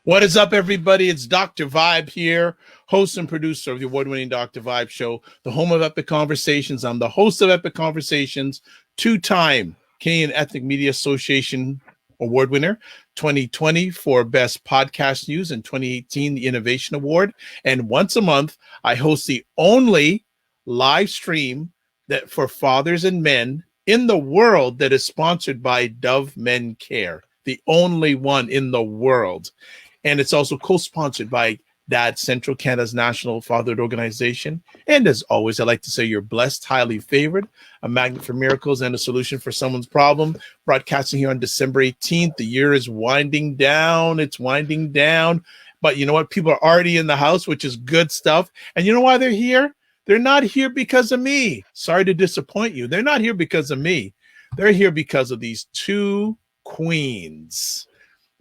What is up, everybody? It's Dr. Vibe here, host and producer of the award-winning Dr. Vibe Show, the home of Epic Conversations. I'm the host of Epic Conversations, two-time Canadian Ethnic Media Association award winner, 2020 for Best Podcast News, and 2018 the Innovation Award. And once a month, I host the only live stream that for fathers and men in the world that is sponsored by Dove Men Care, the only one in the world. And it's also co-sponsored by Dad Central, Canada's national fatherhood organization. And as always, I like to say you're blessed, highly favored, a magnet for miracles and a solution for someone's problem. Broadcasting here on December 18th. The year is winding down. It's winding down. But you know what? People are already in the house, which is good stuff. And you know why they're here? They're not here because of me. Sorry to disappoint you. They're not here because of me. They're here because of these two queens.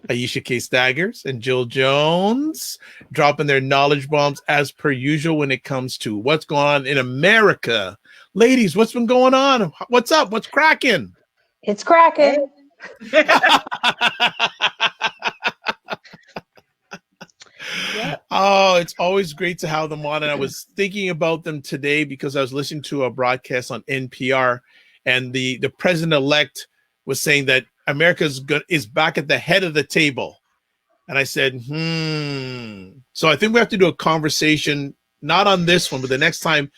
Aisha K. Staggers and Jill Jones, dropping their knowledge bombs as per usual when it comes to what's going on in America. Ladies, what's been going on? What's up? What's cracking? It's cracking. Yep. Oh, it's always great to have them on. And I was thinking about them today because I was listening to a broadcast on NPR, and the president-elect was saying that America is back at the head of the table. And I said, So I think we have to do a conversation, not on this one, but the next time.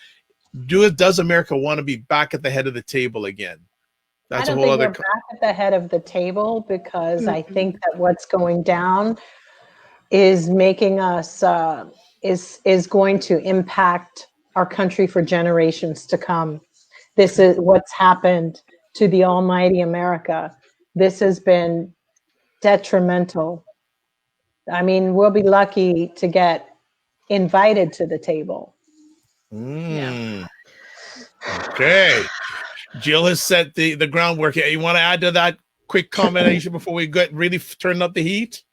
Does America want to be back at the head of the table again? That's I don't think we're back at the head of the table, because I think that what's going down is making us, is going to impact our country for generations to come. This is what's happened to the almighty America. This has been detrimental. I mean, we'll be lucky to get invited to the table. Yeah. Okay. Jill has set the groundwork. You want to add to that quick comment, Aisha, before we really turn up the heat?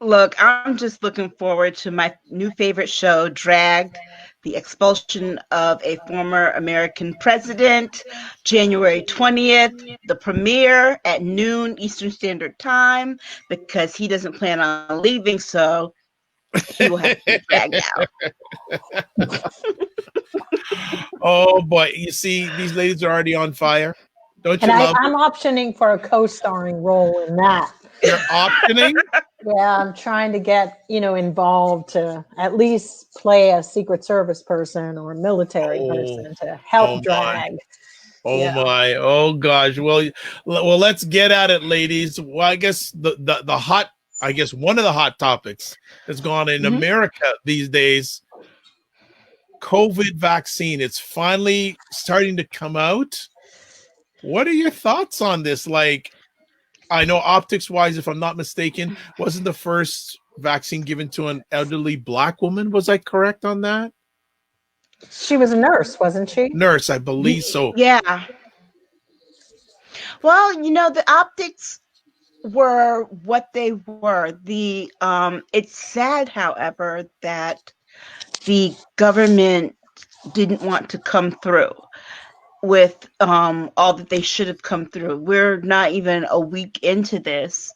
Look, I'm just looking forward to my new favorite show, Dragged, the expulsion of a former American president, January 20th, the premiere at noon Eastern Standard Time, because he doesn't plan on leaving, so he will have to be dragged out. Oh boy, you see, these ladies are already on fire. Don't you love? I'm optioning for a co-starring role in that. You're optioning? Yeah, I'm trying to get, involved to at least play a Secret Service person or a military person to help drag. My. Oh gosh. Well, let's get at it, ladies. Well, I guess one of the hot topics that's gone in America these days, COVID vaccine. It's finally starting to come out. What are your thoughts on this? Like, I know optics-wise, if I'm not mistaken, wasn't the first vaccine given to an elderly Black woman? Was I correct on that? She was a nurse, wasn't she? Nurse, I believe so. Yeah. Well, the optics were what they were. It's sad, however, that the government didn't want to come through with all that they should have come through. We're not even a week into this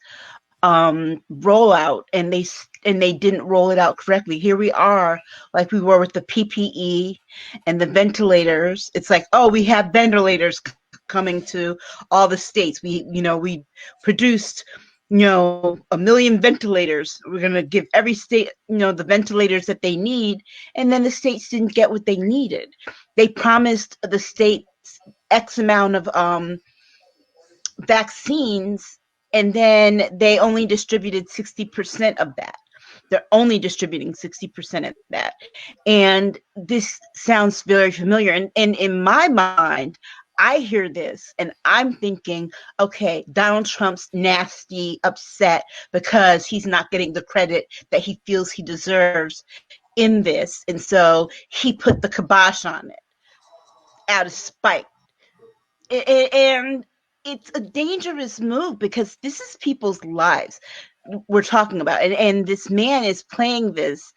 rollout, and they didn't roll it out correctly. Here we are, like we were with the PPE and the ventilators. It's like, oh, we have ventilators coming to all the states. We produced 1 million ventilators. We're going to give every state, the ventilators that they need. And then the states didn't get what they needed. They promised the states X amount of vaccines, and then they only distributed 60% of that. They're only distributing 60% of that. And this sounds very familiar. And in my mind, I hear this and I'm thinking, okay, Donald Trump's nasty, upset because he's not getting the credit that he feels he deserves in this. And so he put the kibosh on it out of spite. And it's a dangerous move because this is people's lives we're talking about. And this man is playing this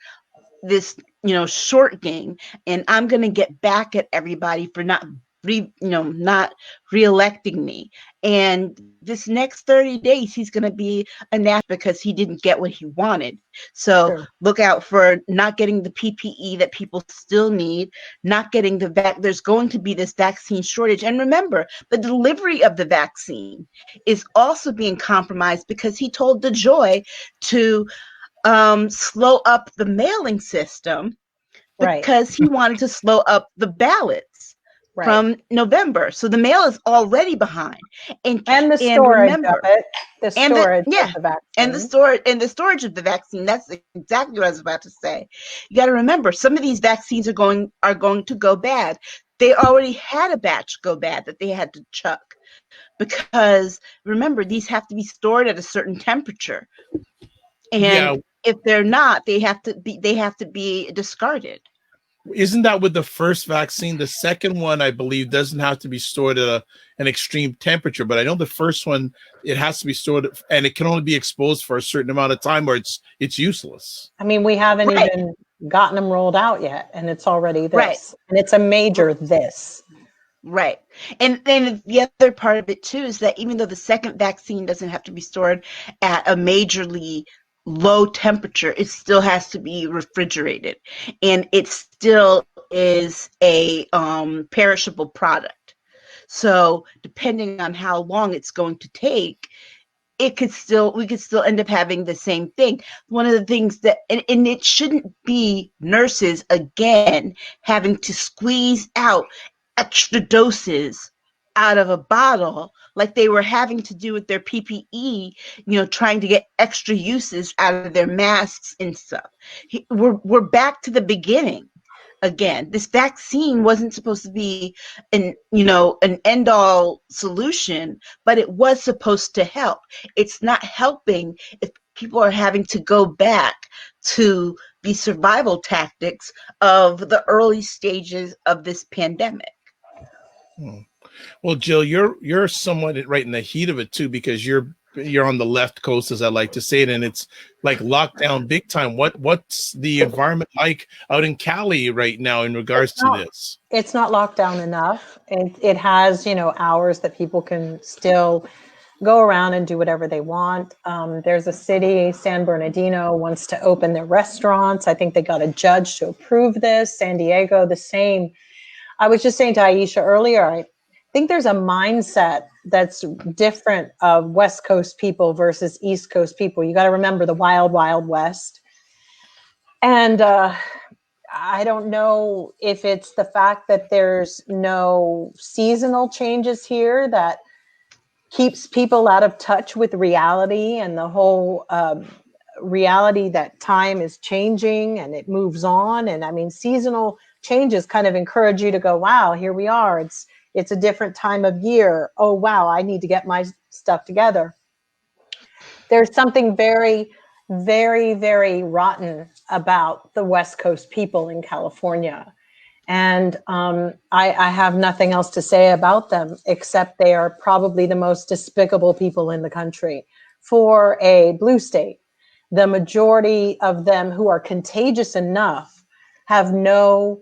short game, and I'm going to get back at everybody for not reelecting me. And this next 30 days, he's going to be a nat because he didn't get what he wanted. So Sure. Look out for not getting the PPE that people still need, not getting there's going to be this vaccine shortage. And remember, the delivery of the vaccine is also being compromised because he told DeJoy to slow up the mailing system because he wanted to slow up the ballots from November. So the mail is already behind. And the storage of it. The storage of the vaccine. And the storage of the vaccine. That's exactly what I was about to say. You got to remember, some of these vaccines are going to go bad. They already had a batch go bad that they had to chuck. Because remember, these have to be stored at a certain temperature. And if they're not, they have to be discarded. Isn't that with the first vaccine? The second one, I believe, doesn't have to be stored at an extreme temperature, but I know the first one, it has to be stored and it can only be exposed for a certain amount of time or it's useless. I mean, we haven't even gotten them rolled out yet, and it's already this. And it's a major this. Right. And then the other part of it too is that even though the second vaccine doesn't have to be stored at a majorly low temperature, it still has to be refrigerated, and it still is a perishable product. So depending on how long it's going to take, we could still end up having the same thing. One of the things that, and it shouldn't be nurses again having to squeeze out extra doses out of a bottle like they were having to do with their PPE, trying to get extra uses out of their masks and stuff. We're back to the beginning again. This vaccine wasn't supposed to be an end-all solution, but it was supposed to help. It's not helping if people are having to go back to the survival tactics of the early stages of this pandemic. Well, Jill, you're somewhat right in the heat of it too, because you're on the left coast, as I like to say it, and it's like lockdown big time. What's the environment like out in Cali right now in regards to this? It's not locked down enough. It has, hours that people can still go around and do whatever they want. There's a city, San Bernardino, wants to open their restaurants. I think they got a judge to approve this. San Diego, the same. I was just saying to Aisha earlier, I think there's a mindset that's different of West Coast people versus East Coast people. You got to remember the wild, wild West. And I don't know if it's the fact that there's no seasonal changes here that keeps people out of touch with reality and the whole reality that time is changing and it moves on. And I mean, seasonal changes kind of encourage you to go, wow, here we are. It's a different time of year. Oh, wow, I need to get my stuff together. There's something very, very, very rotten about the West Coast people in California. And I have nothing else to say about them, except they are probably the most despicable people in the country for a blue state. The majority of them who are contagious enough have no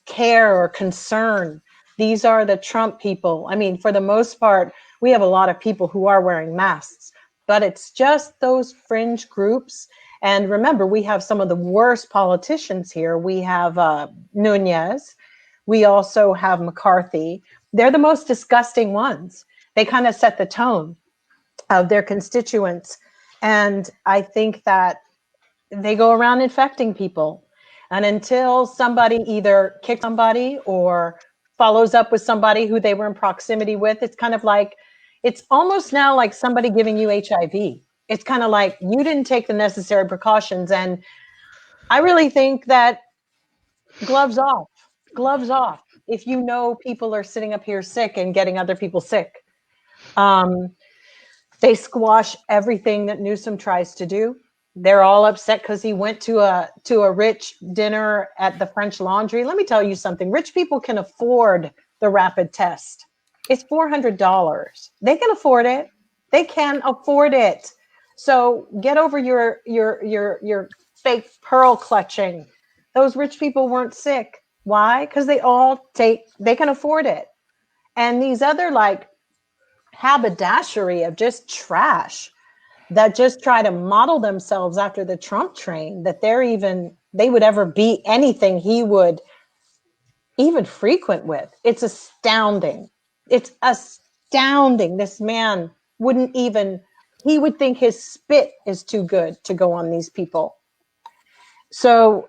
care or concern. These are the Trump people. I mean, for the most part, we have a lot of people who are wearing masks, but it's just those fringe groups. And remember, we have some of the worst politicians here. We have Nunez. We also have McCarthy. They're the most disgusting ones. They kind of set the tone of their constituents. And I think that they go around infecting people. And until somebody either kicks somebody or follows up with somebody who they were in proximity with, it's kind of like, it's almost now like somebody giving you HIV. It's kind of like you didn't take the necessary precautions. And I really think that gloves off. if you know people are sitting up here sick and getting other people sick. They squash everything that Newsom tries to do. They're all upset because he went to a rich dinner at the French Laundry. Let me tell you something. Rich people can afford the rapid test. It's $400. They can afford it. They can afford it. So get over your fake pearl clutching. Those rich people weren't sick. Why? Because they can afford it. And these other like haberdashery of just trash that just try to model themselves after the Trump train, that they would ever be anything he would even frequent with. It's astounding. It's astounding. This man he would think his spit is too good to go on these people. So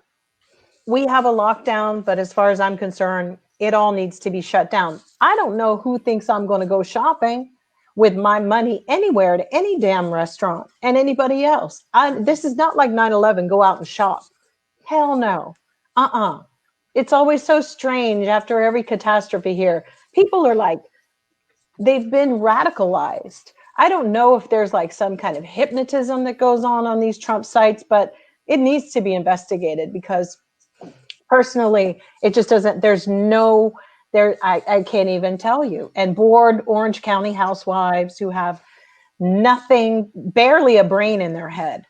we have a lockdown, but as far as I'm concerned, it all needs to be shut down. I don't know who thinks I'm going to go shopping with my money anywhere to any damn restaurant and anybody else. This is not like 9/11, go out and shop. Hell no. It's always so strange after every catastrophe here. People are like, they've been radicalized. I don't know if there's like some kind of hypnotism that goes on these Trump sites, but it needs to be investigated because personally, it just doesn't, I can't even tell you. And bored Orange County housewives who have nothing, barely a brain in their head,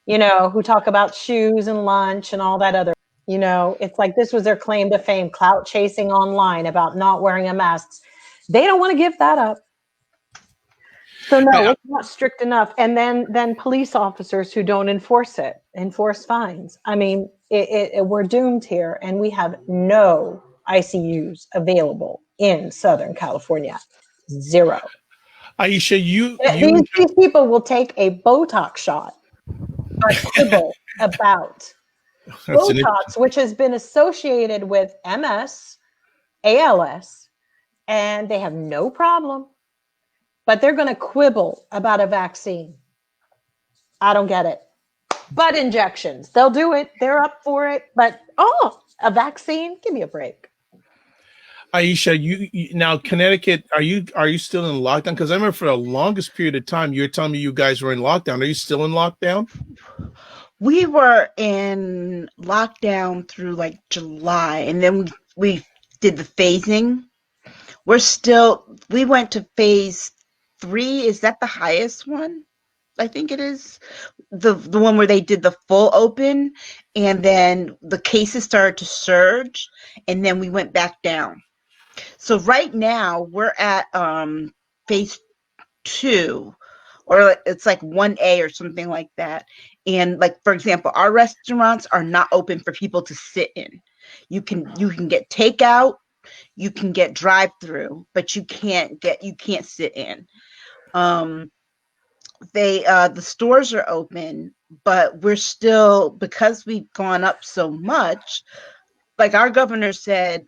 who talk about shoes and lunch and all that other, it's like this was their claim to fame, clout chasing online about not wearing a mask. They don't want to give that up. So no, it's not strict enough. And then police officers who don't enforce fines. I mean, we're doomed here, and we have no ICUs available in Southern California. Zero. Aisha, these people will take a Botox shot or quibble about Botox, which has been associated with MS, ALS, and they have no problem. But they're going to quibble about a vaccine. I don't get it. Butt injections, they'll do it. They're up for it. But a vaccine? Give me a break. Aisha, you now Connecticut. Are you still in lockdown? Because I remember for the longest period of time, you were telling me you guys were in lockdown. Are you still in lockdown? We were in lockdown through like July, and then we did the phasing. We went to phase 3. Is that the highest one? I think it is the one where they did the full open, and then the cases started to surge, and then we went back down. So right now we're at phase 2, or it's like 1A or something like that. And like, for example, our restaurants are not open for people to sit in. You can get takeout, you can get drive-through, but you can't sit in. The stores are open, but we're still, because we've gone up so much, like our governor said,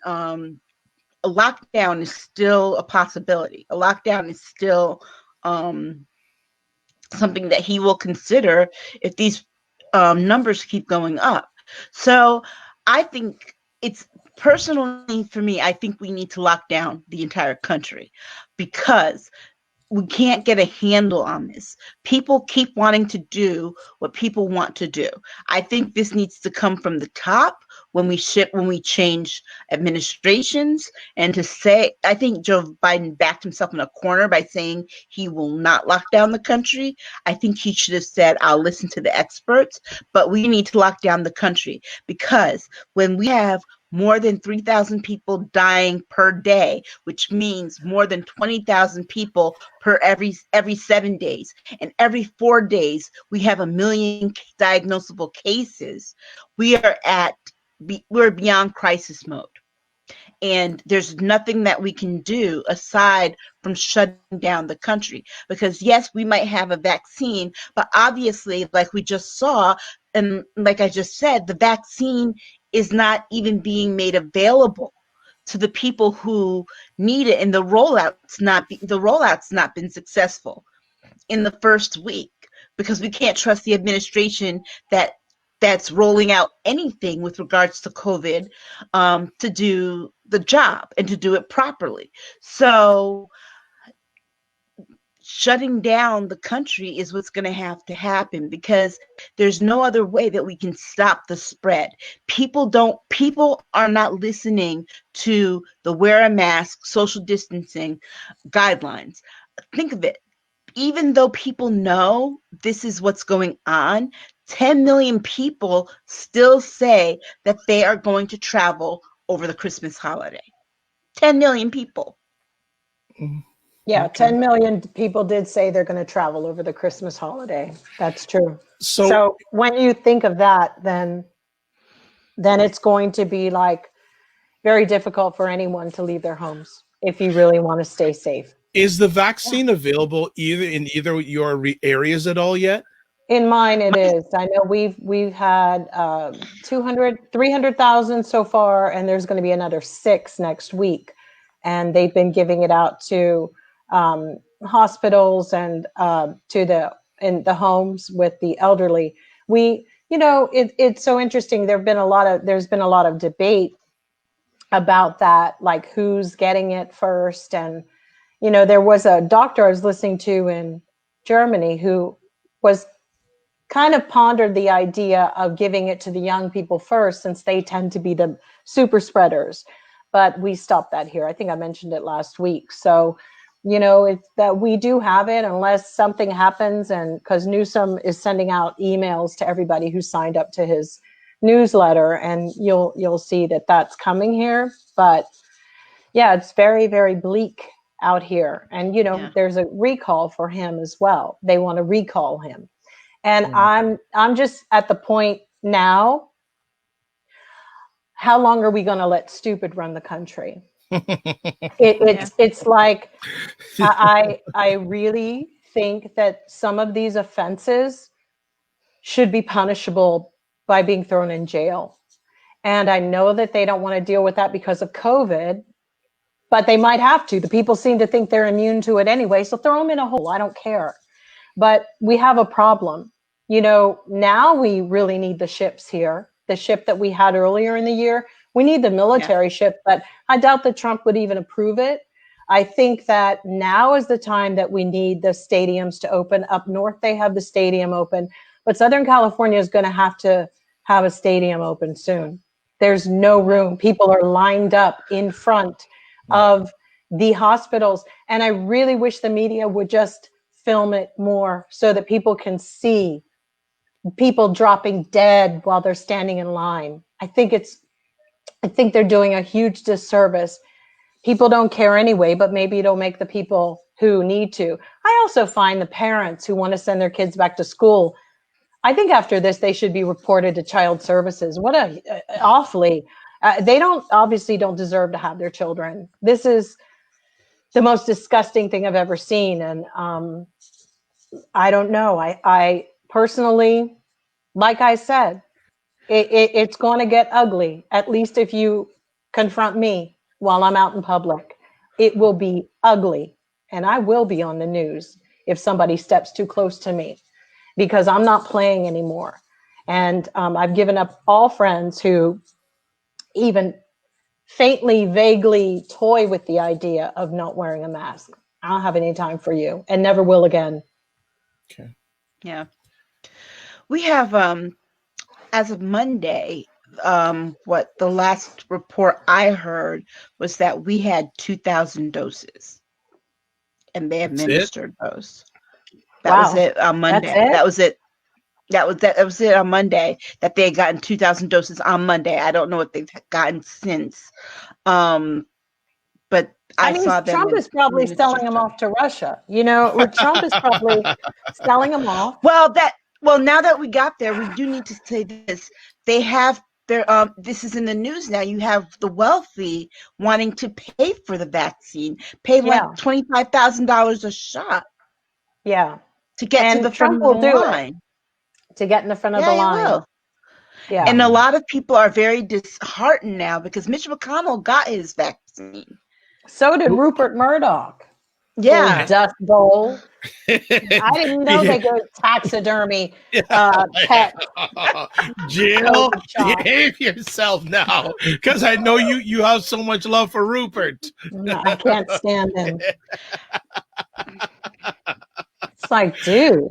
a lockdown is still a possibility. A lockdown is still something that he will consider if these numbers keep going up. So I think personally for me, I think we need to lock down the entire country because we can't get a handle on this. People keep wanting to do what people want to do. I think this needs to come from the top when we change administrations, and I think Joe Biden backed himself in a corner by saying he will not lock down the country. I think he should have said, I'll listen to the experts, but we need to lock down the country, because when we have more than 3,000 people dying per day, which means more than 20,000 people per every 7 days. And every 4 days, we have 1 million diagnosable cases. We're beyond crisis mode. And there's nothing that we can do aside from shutting down the country. Because yes, we might have a vaccine, but obviously, like we just saw, and like I just said, the vaccine is not even being made available to the people who need it, and the rollout's not been successful in the first week, because we can't trust the administration that's rolling out anything with regards to COVID to do the job and to do it properly. So shutting down the country is what's going to have to happen, because there's no other way that we can stop the spread. People are not listening to the wear a mask, social distancing guidelines. Think of it. Even though people know this is what's going on, 10 million people still say that they are going to travel over the Christmas holiday. 10 million people. Yeah, Okay. 10 million people did say they're going to travel over the Christmas holiday. That's true. So when you think of that, then it's going to be like very difficult for anyone to leave their homes if you really want to stay safe. is the vaccine available in either your areas at all yet? In mine, it is. I know we've had 300,000 so far, and there's going to be another 6 next week. And they've been giving it out to hospitals and in the homes with the elderly. It's so interesting. There's been a lot of debate about that, like who's getting it first. And, there was a doctor I was listening to in Germany who was kind of pondered the idea of giving it to the young people first, since they tend to be the super spreaders. But we stopped that here. I think I mentioned it last week. So, it's that we do have it unless something happens, and because Newsom is sending out emails to everybody who signed up to his newsletter, and you'll see that that's coming here. But yeah, it's very, very bleak out here. And, there's a recall for him as well. They want to recall him. And I'm just at the point now, how long are we going to let stupid run the country? It's like, I really think that some of these offenses should be punishable by being thrown in jail. And I know that they don't want to deal with that because of COVID, but they might have to. The people seem to think they're immune to it anyway, so throw them in a hole. I don't care. But we have a problem. Now we really need the ships here. The ship that we had earlier in the year, we need the military ship, but I doubt that Trump would even approve it. I think that now is the time that we need the stadiums to open. Up north, they have the stadium open, but Southern California is going to have a stadium open soon. There's no room. People are lined up in front of the hospitals. And I really wish the media would just film it more so that people can see people dropping dead while they're standing in line. I think they're doing a huge disservice. People don't care anyway, but maybe it'll make the people who need to. I also find the parents who want to send their kids back to school, I think after this, they should be reported to child services. They obviously don't deserve to have their children. This is the most disgusting thing I've ever seen. And I don't know. I personally, like I said, it's going to get ugly. At least if you confront me while I'm out in public, it will be ugly. And I will be on the news if somebody steps too close to me, because I'm not playing anymore. And I've given up all friends who even faintly, vaguely toy with the idea of not wearing a mask. I don't have any time for you and never will again. Okay. Yeah. We have, as of Monday, what the last report I heard was that we had 2,000 doses, and they administered those. That was it on Monday. That was it. That was it on Monday, that they had gotten 2,000 doses on Monday. I don't know what they've gotten since. But I saw them. Trump is probably selling them off to Russia. Trump is probably selling them off. Well, now that we got there, we do need to say this. They have their this is in the news now. You have the wealthy wanting to pay for the vaccine, pay like $25,000 a shot. Yeah. To get to the front of the line. To get in the front of the line. Will. Yeah. And a lot of people are very disheartened now because Mitch McConnell got his vaccine. So did Rupert Murdoch. Yeah. Dust bowl. I didn't know they go taxidermy pet Jill, COVID shot. behave yourself now, because I know you have so much love for Rupert. No, I can't stand him. It's like, dude,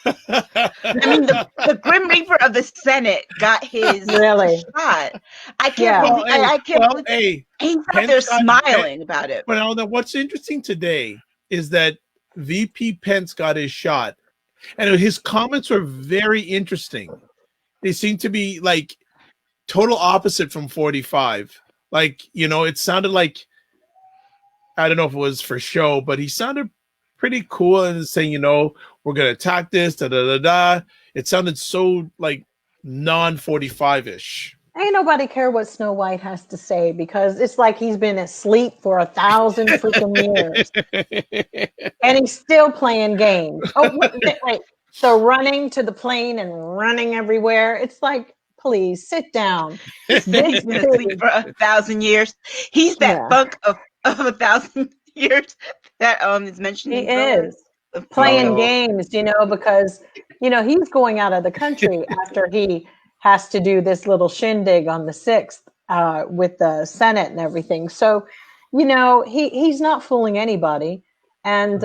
I mean, the Grim Reaper of the Senate got his really? shot. I can't Yeah. believe. I can't believe hey, he's out Pence there got- smiling about it. Well, now what's interesting today is that VP Pence got his shot, and his comments were very interesting. They seem to be like total opposite from 45. Like, it sounded like, I don't know if it was for show, but he sounded pretty cool and saying, we're going to attack this, da da da da. It sounded so like non 45-ish. Ain't nobody care what Snow White has to say because it's like he's been asleep for 1,000 freaking years. And he's still playing games. Oh, wait. So running to the plane and running everywhere. It's like, please sit down. He's been asleep for 1,000 years. He's that bunk of 1,000 years that is mentioned. He is playing games, because he's going out of the country after he has to do this little shindig on the 6th with the Senate and everything. So, he's not fooling anybody, and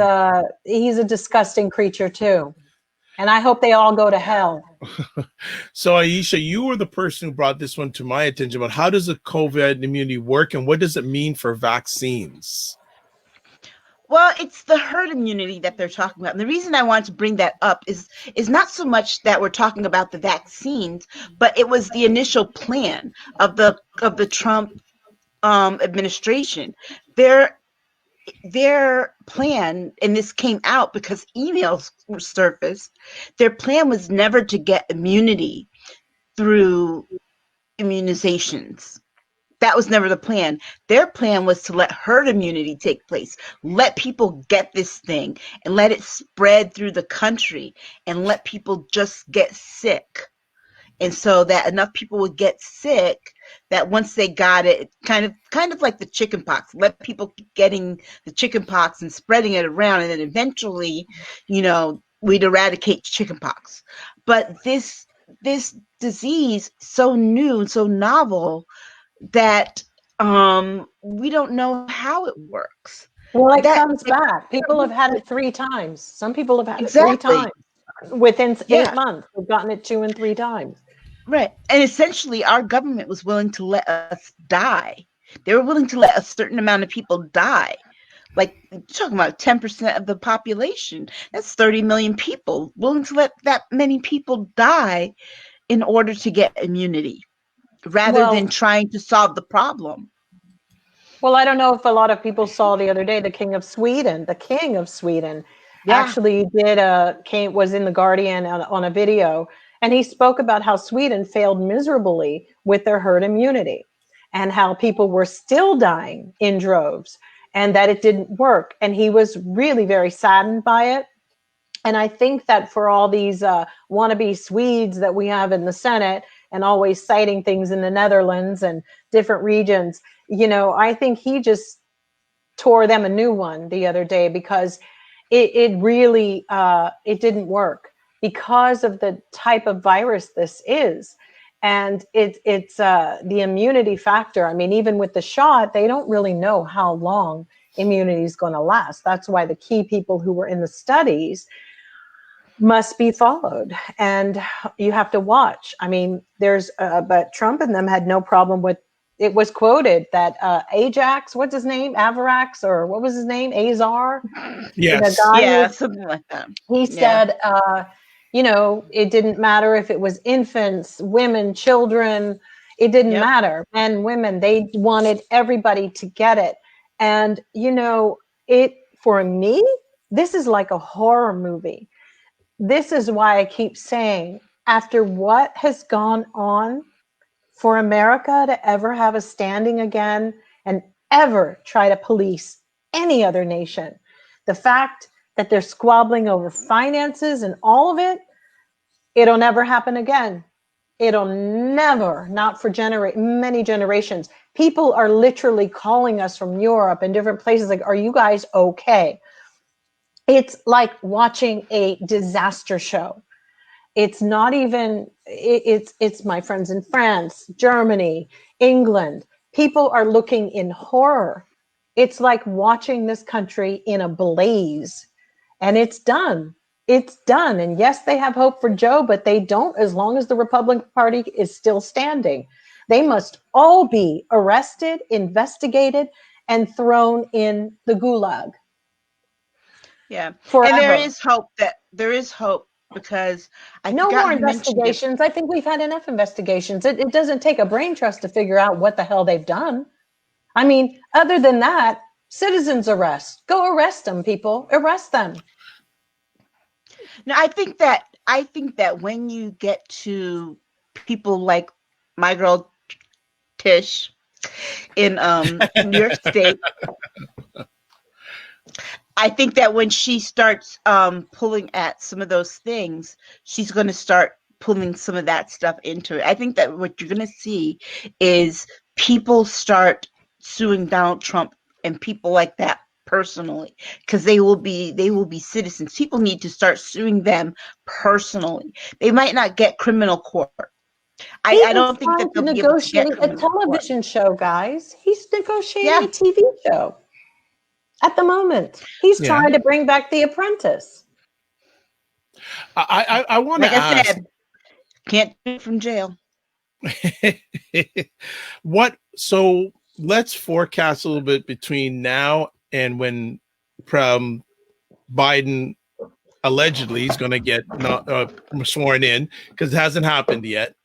he's a disgusting creature too. And I hope they all go to hell. So, Aisha, you were the person who brought this one to my attention about how does the COVID immunity work and what does it mean for vaccines? Well, it's the herd immunity that they're talking about. And the reason I wanted to bring that up is not so much that we're talking about the vaccines, but it was the initial plan of the Trump administration. Their plan, and this came out because emails were surfaced, their plan was never to get immunity through immunizations. That was never the plan. Their plan was to let herd immunity take place, let people get this thing and let it spread through the country and let people just get sick. And so that enough people would get sick that once they got it, kind of like the chicken pox, let people keep getting the chicken pox and spreading it around. And then eventually, we'd eradicate chicken pox. But this disease, so new, so novel, that we don't know how it works. Well, it comes back. People have had it 3 times. Some people have had it 3 times. Within 8 months, we've gotten it 2 and 3 times. Right. And essentially, our government was willing to let us die. They were willing to let a certain amount of people die. Like, you're talking about 10% of the population. That's 30 million people willing to let that many people die in order to get immunity, rather than trying to solve the problem. Well, I don't know if a lot of people saw the other day, the King of Sweden actually was in the Guardian on a video, and he spoke about how Sweden failed miserably with their herd immunity and how people were still dying in droves and that it didn't work. And he was really very saddened by it. And I think that for all these wannabe Swedes that we have in the Senate and always citing things in the Netherlands and different regions, I think he just tore them a new one the other day because it really it didn't work because of the type of virus this is. And it's the immunity factor. I mean, even with the shot, they don't really know how long immunity is going to last. That's why the key people who were in the studies must be followed, and you have to watch. I mean, but Trump and them had no problem with. It was quoted that Ajax, what's his name, Avarax, or what was his name, Azar? Yes, something like that. He said, it didn't matter if it was infants, women, children. It didn't matter, men, women. They wanted everybody to get it, and for me, this is like a horror movie. This is why I keep saying, after what has gone on, for America to ever have a standing again and ever try to police any other nation, the fact that they're squabbling over finances and all of it, it'll never happen again. It'll never, not for many generations. People are literally calling us from Europe and different places like, are you guys okay? It's like watching a disaster show. It's not even, it's my friends in France, Germany, England. People are looking in horror. It's like watching this country in a blaze, and it's done. It's done. And yes, they have hope for Joe, but they don't as long as the Republican Party is still standing. They must all be arrested, investigated, and thrown in the gulag. Yeah. Forever. And there is hope because I no forgot more who mentioned it. investigations. I think we've had enough investigations. It doesn't take a brain trust to figure out what the hell they've done. I mean, other than that, citizens arrest. Go arrest them, people. Arrest them. No, I think that when you get to people like my girl Tish in New York State, I think that when she starts pulling at some of those things, she's going to start pulling some of that stuff into it. I think that what you're going to see is people start suing Donald Trump and people like that personally, because they will be citizens. People need to start suing them personally. They might not get criminal court. I don't think that they'll be able to get a television show, guys. He's negotiating a TV show. At the moment, he's trying to bring back The Apprentice. I want to ask. Said, can't do it from jail. So let's forecast a little bit between now and when Biden allegedly is going to get sworn in, because it hasn't happened yet.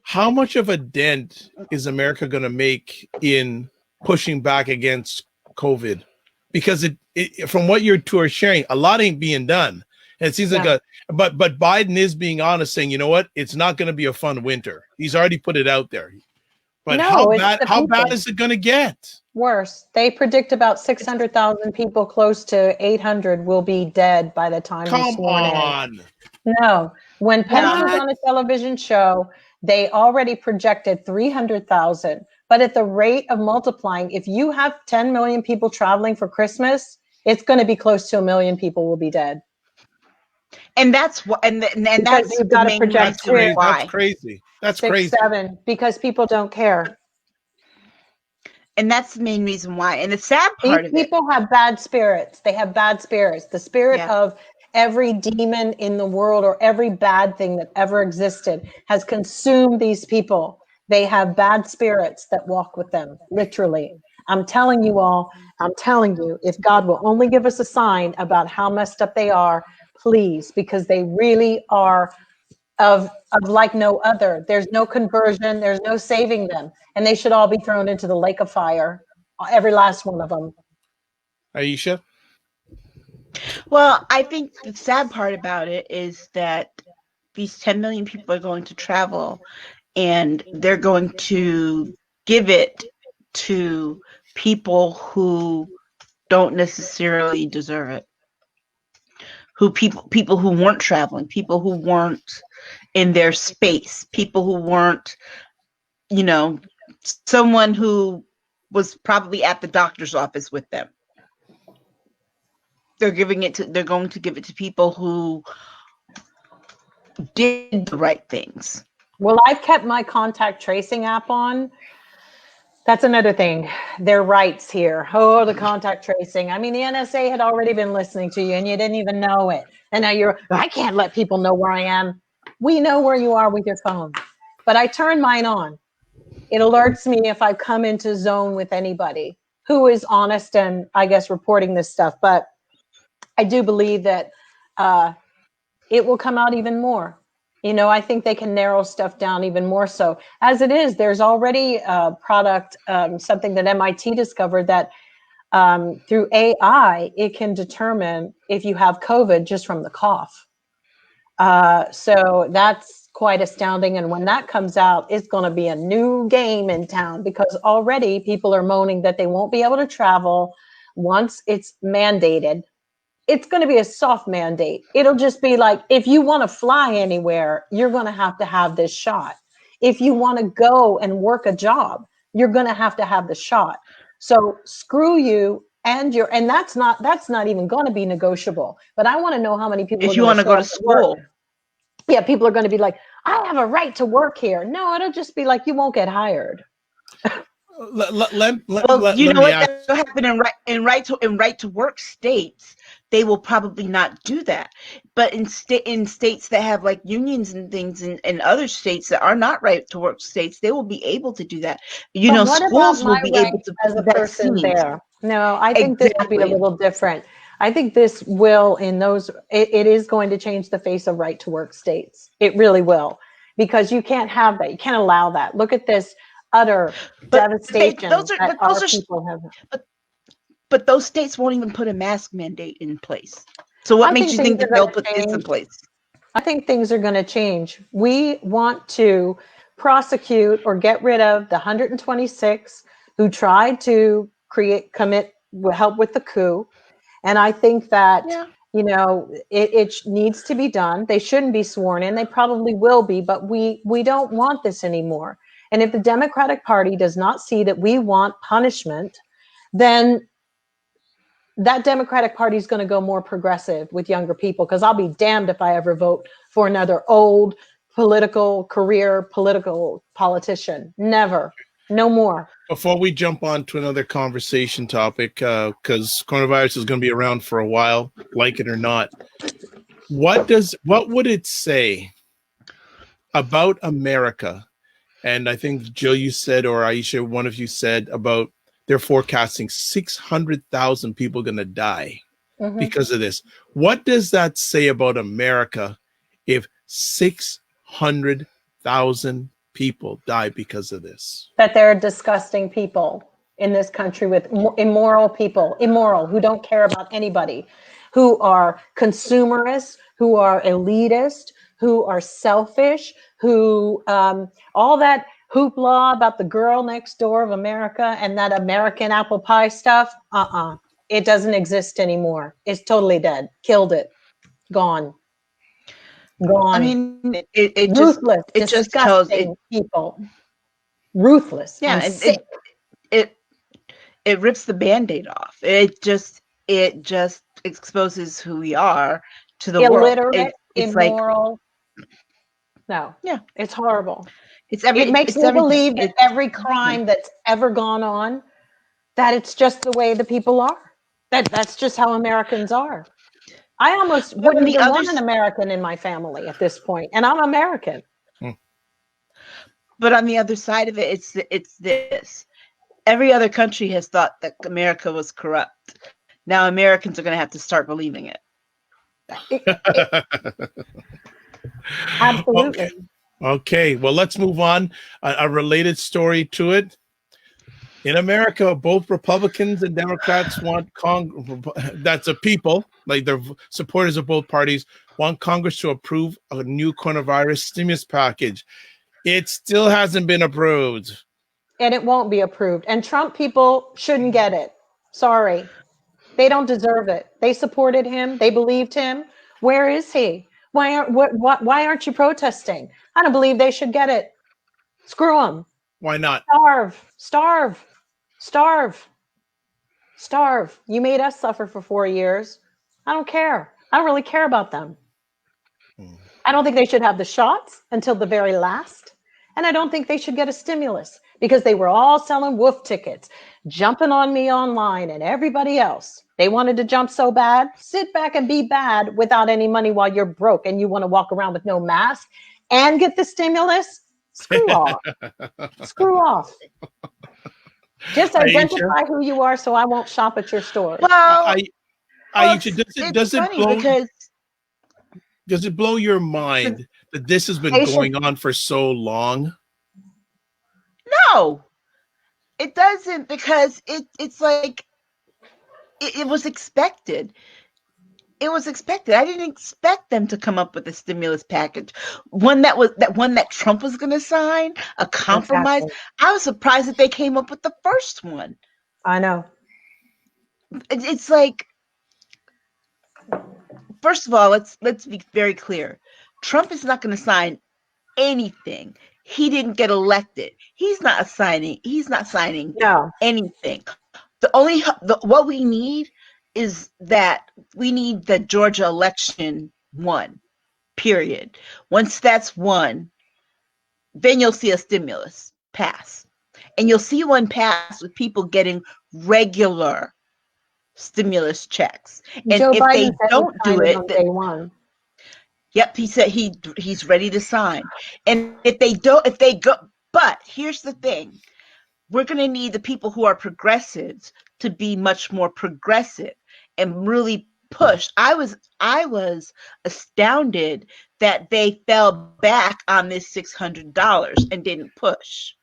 How much of a dent is America going to make in pushing back against COVID? Because it from what you two are sharing, a lot ain't being done. And it seems like but Biden is being honest, saying, you know what, it's not going to be a fun winter. He's already put it out there. But how bad is it going to get? Worse. They predict about 600,000 people, close to 800, will be dead by the time he's sworn in. No. When Pence was on a television show, they already projected 300,000. But at the rate of multiplying, if you have 10 million people traveling for Christmas, it's going to be close to 1 million people will be dead. And that's what, and that's you've got to project why. That's crazy. That's 6, crazy. 7, because people don't care. And that's the main reason why. And the sad part of it, people have bad spirits. They have bad spirits. The spirit of every demon in the world or every bad thing that ever existed has consumed these people. They have bad spirits that walk with them, literally. I'm telling you, if God will only give us a sign about how messed up they are, please, because they really are of like no other. There's no conversion. There's no saving them. And they should all be thrown into the lake of fire. Every last one of them. Aisha? Well, I think the sad part about it is that these 10 million people are going to travel and they're going to give it to people who don't necessarily deserve it. People who weren't traveling, people who weren't in their space, people who weren't, someone who was probably at the doctor's office with them. They're going to give it to people who did the right things. Well, I've kept my contact tracing app on. That's another thing. Their rights here. Oh, the contact tracing. I mean, the NSA had already been listening to you and you didn't even know it. And now I can't let people know where I am. We know where you are with your phone. But I turn mine on. It alerts me if I come into zone with anybody who is honest and, I guess, reporting this stuff. But I do believe that it will come out even more. I think they can narrow stuff down even more so. As it is, there's already a product, something that MIT discovered that through AI, it can determine if you have COVID just from the cough. So that's quite astounding. And when that comes out, it's going to be a new game in town, because already people are moaning that they won't be able to travel once it's mandated. It's going to be a soft mandate. It'll just be like, if you want to fly anywhere, you're going to have this shot. If you want to go and work a job, you're going to have the shot. So screw you and that's not even going to be negotiable. But I want to know how many people If are you going want to go to school. Yeah, people are going to be like, I have a right to work here. No, it'll just be like, you won't get hired. Well, you know what? That'll happen in right to work states. They will probably not do that. But in states that have like unions and things, and other states that are not right to work states, they will be able to do that. You But know, what schools about will my be right able to as a put person vaccines. there? No, I think this will be a Exactly. little different. I think this will, it is going to change the face of right to work states. It really will, because you can't have that. You can't allow that. Look at this utter devastation that our people have. But those states won't even put a mask mandate in place. So what makes you think that they'll put this in place? I think things are going to change. We want to prosecute or get rid of the 126 who tried to help with the coup. And I think that, it needs to be done. They shouldn't be sworn in. They probably will be, but we don't want this anymore. And if the Democratic Party does not see that we want punishment, then that Democratic Party is going to go more progressive with younger people, because I'll be damned if I ever vote for another old political politician. Never. No more. Before we jump on to another conversation topic, because coronavirus is going to be around for a while, like it or not, what would it say about America? And I think Jill, you said, or Aisha, one of you said about they're forecasting 600,000 people going to die because of this. What does that say about America if 600,000 people die because of this? That there are disgusting people in this country, with immoral people, who don't care about anybody, who are consumerists, who are elitist, who are selfish, who all that hoopla about the girl next door of America and that American apple pie stuff. It doesn't exist anymore. It's totally dead. Killed it. Gone. I mean, it ruthless, just tells people. Ruthless. Yeah, and sick. It rips the Band-Aid off. It just exposes who we are to the world. Illiterate, immoral. No. Yeah. It's horrible. It makes me believe that every crime that's ever gone on, that it's just the way the people are. That's just how Americans are. I almost wouldn't even want an American in my family at this point, and I'm American. But on the other side of it, it's this. Every other country has thought that America was corrupt. Now Americans are going to have to start believing it. Absolutely. Okay. Well, let's move on. A related story to it. In America, both Republicans and Democrats want that's a people, like they're supporters of both parties, want Congress to approve a new coronavirus stimulus package. It still hasn't been approved. And it won't be approved. And Trump people shouldn't get it. Sorry. They don't deserve it. They supported him. They believed him. Where is he? Why aren't you protesting? I don't believe they should get it. Screw them. Why not? Starve. You made us suffer for 4 years. I don't care. I don't really care about them. I don't think they should have the shots until the very last. And I don't think they should get a stimulus, because they were all selling wolf tickets, jumping on me online and everybody else. They wanted to jump so bad. Sit back and be bad without any money while you're broke and you want to walk around with no mask and get the stimulus. Screw off. Screw off. Just identify who you are so I won't shop at your store. Well, does it blow your mind that this has been going on for so long? No, it doesn't, because it's like it was expected. It was expected. I didn't expect them to come up with a stimulus package, one that Trump was going to sign, a compromise. Exactly. I was surprised that they came up with the first one. I know. It's like, first of all, let's be very clear. Trump is not going to sign anything. He didn't get elected. He's not signing anything. what we need is that we need the Georgia election won, period. Once that's won, then you'll see a stimulus pass. And you'll see one pass with people getting regular stimulus checks. And Joe if they Biden said don't he do signed it, on day one. yep, he said he's ready to sign. And if they go, but here's the thing. We're going to need the people who are progressives to be much more progressive and really push. I was astounded that they fell back on this $600 and didn't push.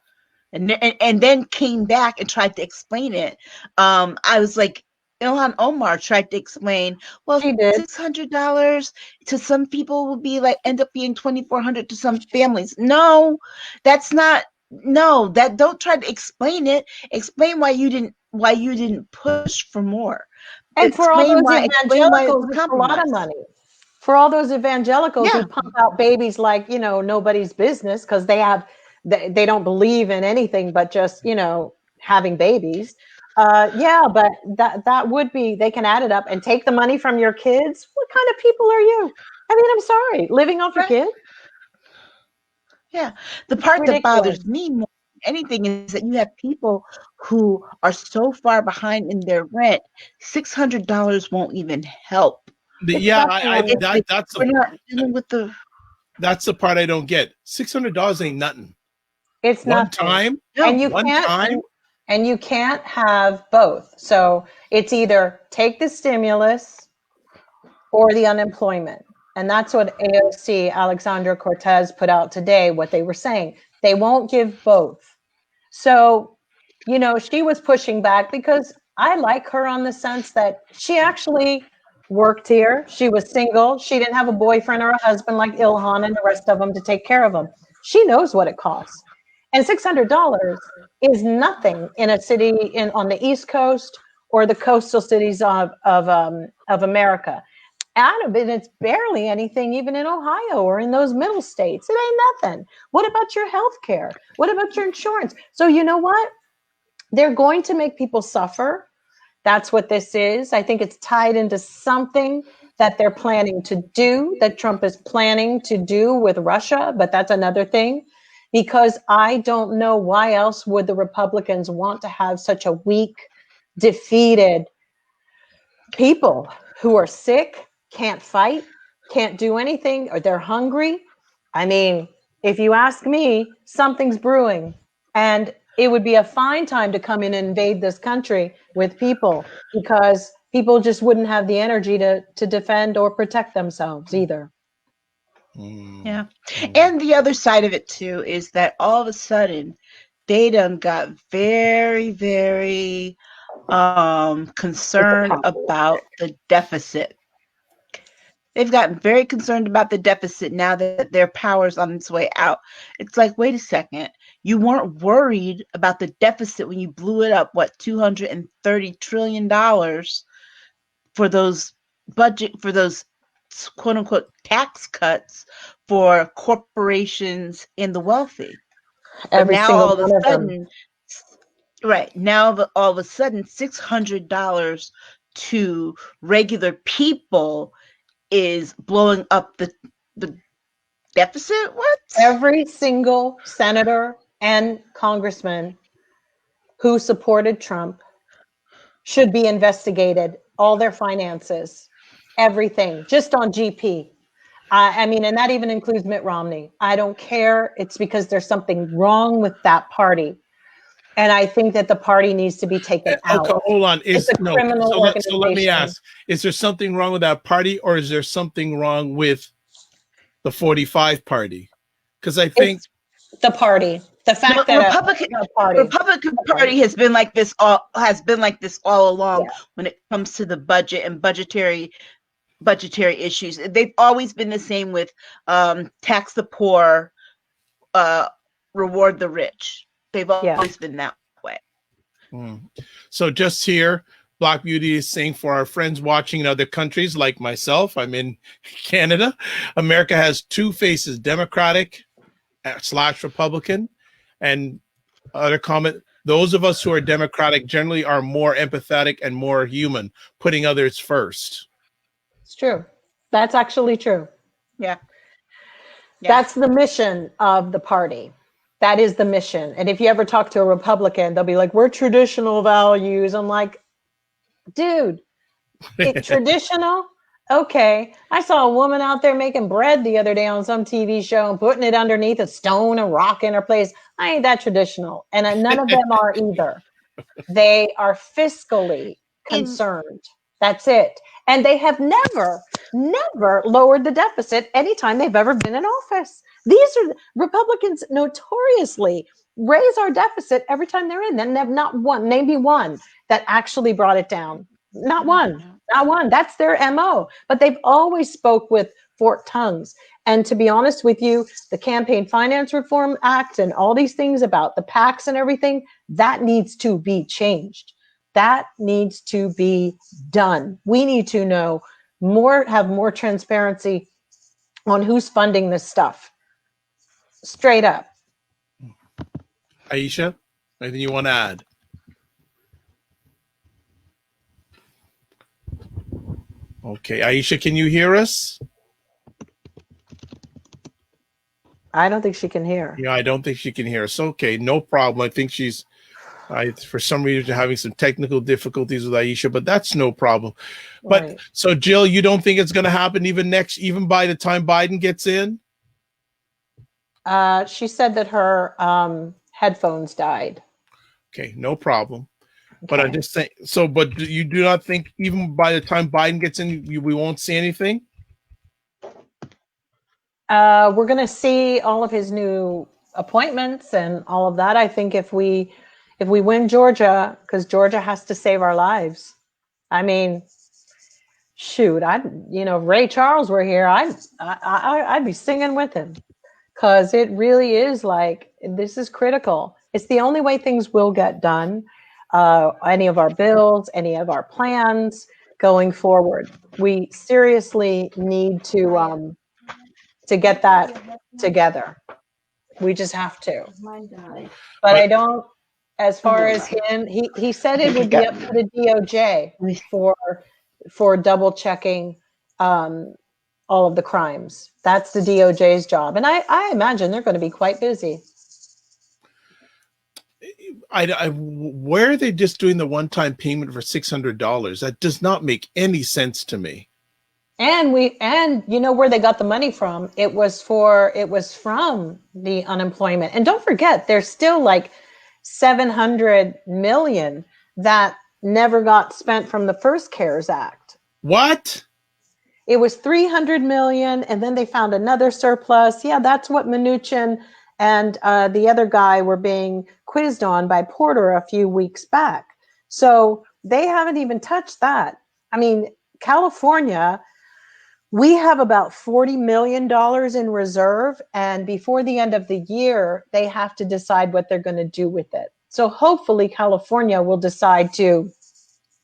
And then came back and tried to explain it. I was like, Ilhan Omar tried to explain, well, She did. $600 to some people will be like end up being $2,400 to some families. No, that's not. No, that don't try to explain it. Explain why you didn't push for more. And for all those Explain why evangelicals, it's it's a lot of compromise. money. For all those evangelicals Yeah. who pump out babies like, nobody's business because they don't believe in anything but just, having babies. Yeah, but that would be, they can add it up and take the money from your kids. What kind of people are you? I mean, I'm sorry, living off your Right. kid? Yeah. The part that Ridiculous. bothers me more than anything is that you have people who are so far behind in their rent, $600 won't even help. Yeah, We're not dealing with the. that's the part I don't get. $600 ain't nothing. It's One nothing. time, And you one can't, time. and you can't have both. So it's either take the stimulus or the unemployment. And that's what AOC, Alexandra Cortez, put out today, what they were saying. They won't give both. So, she was pushing back because I like her on the sense that she actually worked here. She was single. She didn't have a boyfriend or a husband like Ilhan and the rest of them to take care of them. She knows what it costs. And $600 is nothing in a city on the East Coast or the coastal cities of America. Out of it, it's barely anything even in Ohio or in those middle states. It ain't nothing. What about your health care? What about your insurance? So you know what? They're going to make people suffer. That's what this is. I think it's tied into something that they're planning to do, that Trump is planning to do with Russia, but that's another thing. Because I don't know why else would the Republicans want to have such a weak, defeated people who are sick, can't fight, can't do anything, or they're hungry. I mean, if you ask me, something's brewing. And it would be a fine time to come in and invade this country with people because people just wouldn't have the energy to defend or protect themselves either. Yeah. And the other side of it too is that all of a sudden they done got very, very concerned about the deficit. They've gotten very concerned about the deficit now that their power's on its way out. It's like, wait a second. You weren't worried about the deficit when you blew it up, $230 trillion for those quote unquote tax cuts for corporations and the wealthy. Every now single all of one a of them. sudden, right now, all of a sudden, $600 to regular people is blowing up the deficit. What? Every single senator and congressman who supported Trump should be investigated, all their finances, everything, just on GP. I mean, and that even includes Mitt Romney. I don't care. It's because there's something wrong with that party. And I think that the party needs to be taken out. Okay, hold on. criminal So let me organization. ask: is there something wrong with that party, or is there something wrong with the 45 party? Because I think it's the party. The fact the that Republican Party has been like this all along when it comes to the budget and budgetary issues. They've always been the same with tax the poor, reward the rich. They've always been that way. So just here, Black Beauty is saying, for our friends watching in other countries like myself, I'm in Canada, America has two faces, Democratic / Republican. And other comment, Those of us who are Democratic generally are more empathetic and more human, putting others first. It's true. That's actually true. Yeah. That's the mission of the party. That is the mission. And if you ever talk to a Republican, they'll be like, we're traditional values. I'm like, dude, traditional? Okay. I saw a woman out there making bread the other day on some TV show and putting it underneath a stone and rock in her place. I ain't that traditional. And none of them are either. They are fiscally concerned. That's it. And they have never lowered the deficit anytime they've ever been in office. These are Republicans notoriously raise our deficit every time they're in. Then they have not one, maybe one that actually brought it down. Not one. That's their MO. But they've always spoke with forked tongues. And to be honest with you, the Campaign Finance Reform Act and all these things about the PACs and everything, that needs to be changed. That needs to be done. We need to know more, have more transparency on who's funding this stuff. Straight up. Aisha, anything you want to add? Okay, Aisha, can you hear us? I don't think she can hear. Yeah, I don't think she can hear us. Okay, no problem. I think she's, for some reason, having some technical difficulties with Aisha, but that's no problem. But Right. So, Jill, you don't think it's going to happen even by the time Biden gets in? She said that her headphones died. Okay, no problem. Okay. But I'm just saying. So, but you do not think even by the time Biden gets in, we won't see anything? We're going to see all of his new appointments and all of that. I think if we win Georgia, because Georgia has to save our lives. I mean, shoot, if Ray Charles were here, I'd be singing with him, because it really is like, this is critical. It's the only way things will get done. Any of our bills, any of our plans going forward, we seriously need to get that together. We just have to. But I don't, as far as him, he said it would be up to the DOJ for double checking all of the crimes. That's the DOJ's job. And I imagine they're going to be quite busy. Where are they just doing the one-time payment for $600? That does not make any sense to me. And you know where they got the money from? It was from the unemployment. And don't forget, there's still like 700 million that never got spent from the first CARES Act. What? It was 300 million, and then they found another surplus. Yeah, that's what Mnuchin and the other guy were being quizzed on by Porter a few weeks back. So they haven't even touched that. I mean, California, we have about $40 million in reserve, and before the end of the year, they have to decide what they're going to do with it. So hopefully California will decide to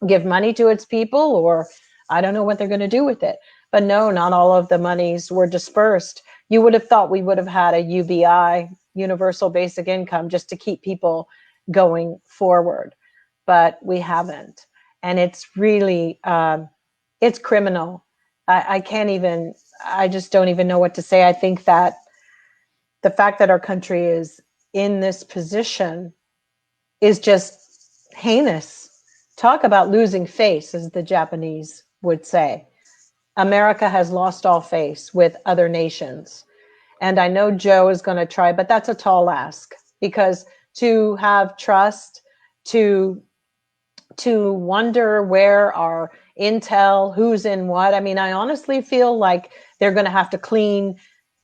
give money to its people, or I don't know what they're going to do with it. But no, not all of the monies were dispersed. You would have thought we would have had a UBI, universal basic income, just to keep people going forward, but we haven't. And it's really, it's criminal. I just don't even know what to say. I think that the fact that our country is in this position is just heinous. Talk about losing face, as the Japanese would say. America has lost all face with other nations. And I know Joe is going to try, but that's a tall ask, because to have trust, to wonder where our intel, who's in what. I mean, I honestly feel like they're going to have to clean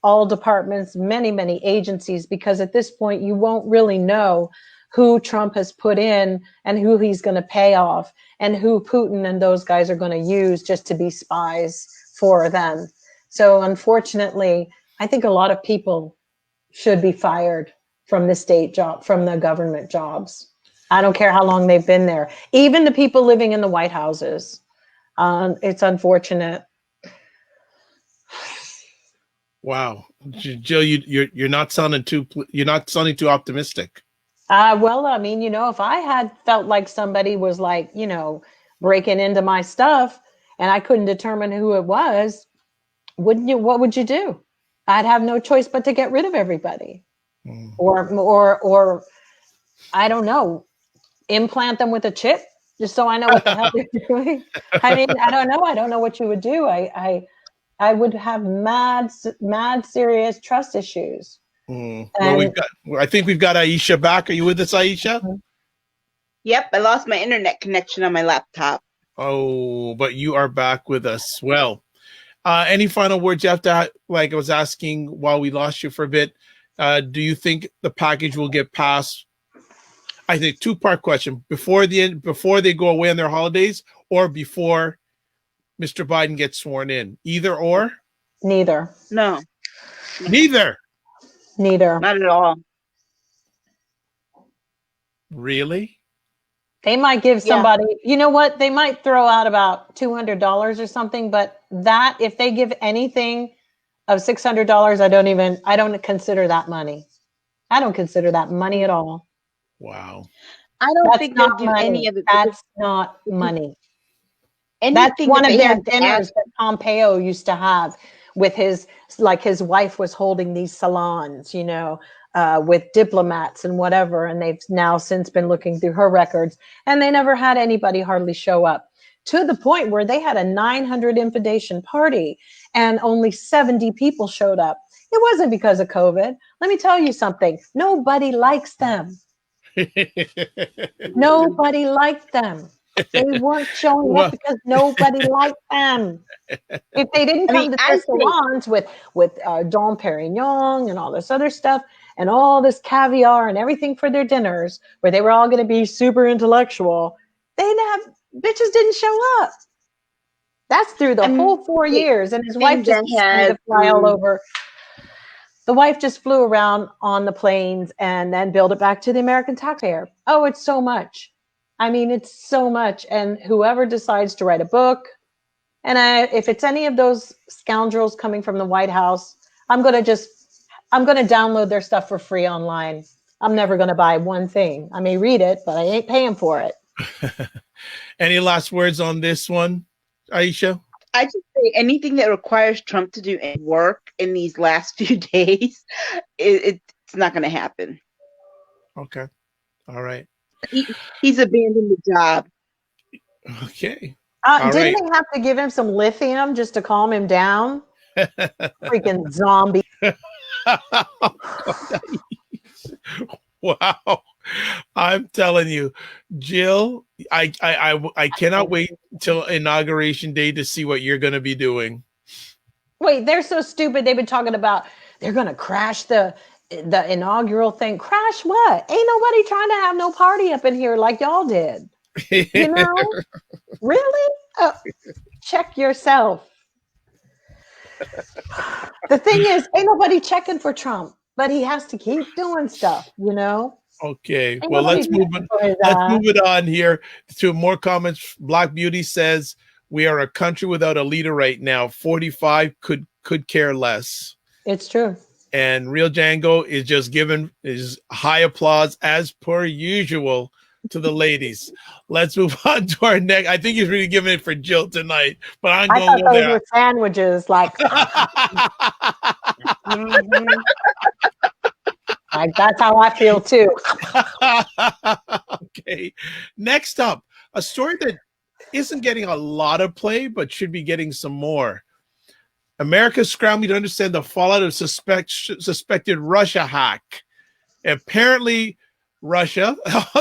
all departments, many, many agencies, because at this point you won't really know who Trump has put in and who he's going to pay off and who Putin and those guys are going to use just to be spies for them. So unfortunately, I think a lot of people should be fired from the state job, from the government jobs. I don't care how long they've been there. Even the people living in the White Houses. It's unfortunate. Wow, Jill, you're not sounding too optimistic. Well, I mean, if I had felt like somebody was like, breaking into my stuff and I couldn't determine who it was, what would you do? I'd have no choice but to get rid of everybody. Or I don't know, implant them with a chip just so I know what the hell they're doing. I mean, I don't know. I don't know what you would do. I would have mad serious trust issues. Well, I think we've got Aisha back. Are you with us, Aisha? Yep, I lost my internet connection on my laptop. Oh, but you are back with us. Well, any final words you have to, like I was asking while we lost you for a bit, do you think the package will get passed? I think two-part question: before they go away on their holidays, or before Mr. Biden gets sworn in? Either or? Neither. No. Neither. Not at all. Really? They might give somebody, you know what? They might throw out about $200 or something, but that, if they give anything of $600, I don't consider that money. I don't consider that money at all. Wow. I don't think they'll do any of it. That's not money. Anything That's one of their have dinners that Pompeo used to have with his wife was holding these salons, with diplomats and whatever. And they've now since been looking through her records, and they never had anybody hardly show up, to the point where they had a 900 invitation party and only 70 people showed up. It wasn't because of COVID. Let me tell you something. Nobody likes them. Nobody liked them. They weren't showing up because nobody liked them. If they didn't come to their salons with Dom Perignon and all this other stuff and all this caviar and everything for their dinners, where they were all going to be super intellectual, bitches didn't show up. That's through the whole 4 years, and his wife just had to fly all over. The wife just flew around on the planes and then billed it back to the American taxpayer. Oh, it's so much. I mean, it's so much. And whoever decides to write a book, and if it's any of those scoundrels coming from the White House, I'm going to download their stuff for free online. I'm never going to buy one thing. I may read it, but I ain't paying for it. Any last words on this one, Aisha? I just say anything that requires Trump to do any work in these last few days, it's not going to happen. Okay. All right. He's abandoned the job. Okay. Didn't they have to give him some lithium just to calm him down? Freaking zombie. Wow. I'm telling you, Jill, I cannot wait till inauguration day to see what you're going to be doing. Wait, they're so stupid. They've been talking about they're going to crash the inaugural thing. Crash what? Ain't nobody trying to have no party up in here like y'all did. Really? Check yourself. The thing is, ain't nobody checking for Trump, but he has to keep doing stuff, Okay, well, let's move it on here to more comments. Black Beauty says, we are a country without a leader right now. 45 could care less. It's true. And Real Django is just giving his high applause as per usual to the ladies. Let's move on to our next. I think he's really giving it for Jill tonight, but I'm going to go there. Those were sandwiches, like, like that's how I feel too. Okay. Next up, a story that isn't getting a lot of play, but should be getting some more. America's scrambling to understand the fallout of suspected Russia hack. Apparently, Russia.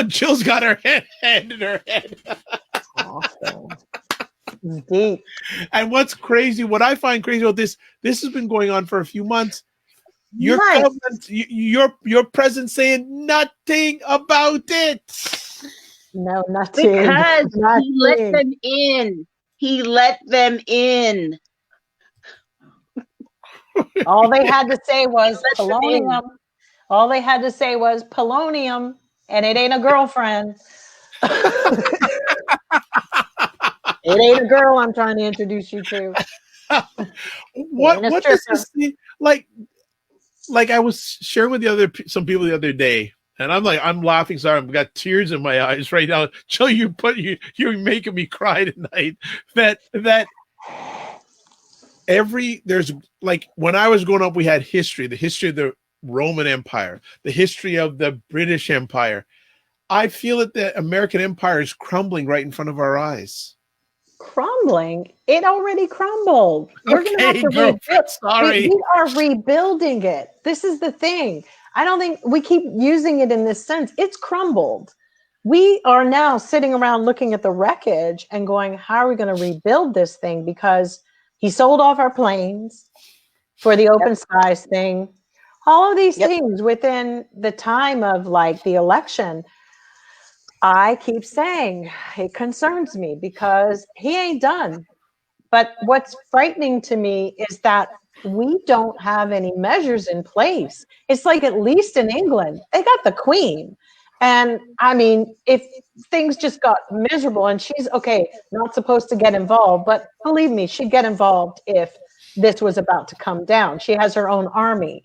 Jill's got her hand in her head. Awesome. Deep. And what I find crazy about this has been going on for a few months. Your president saying nothing about it. No, nothing. Because he let them in. He let them in. All they had to say was polonium. All they had to say was polonium, and it ain't a girlfriend. It ain't a girl I'm trying to introduce you to. What does this mean? Like I was sharing with some people the other day, And I'm like, I'm laughing. Sorry, I've got tears in my eyes right now. Jill, you're making me cry tonight. That there's like when I was growing up, we had the history of the Roman Empire, the history of the British Empire. I feel that the American Empire is crumbling right in front of our eyes. Crumbling? It already crumbled. We're going to have to rebuild. Sorry. We are rebuilding it. This is the thing. I don't think we keep using it in this sense. It's crumbled. We are now sitting around looking at the wreckage and going, how are we going to rebuild this thing? Because he sold off our planes for the open skies thing. All of these things within the time of like the election. I keep saying it concerns me because he ain't done. But what's frightening to me is that we don't have any measures in place. It's like at least in England, they got the Queen. And I mean, if things just got miserable and she's not supposed to get involved, but believe me, she'd get involved if this was about to come down. She has her own army,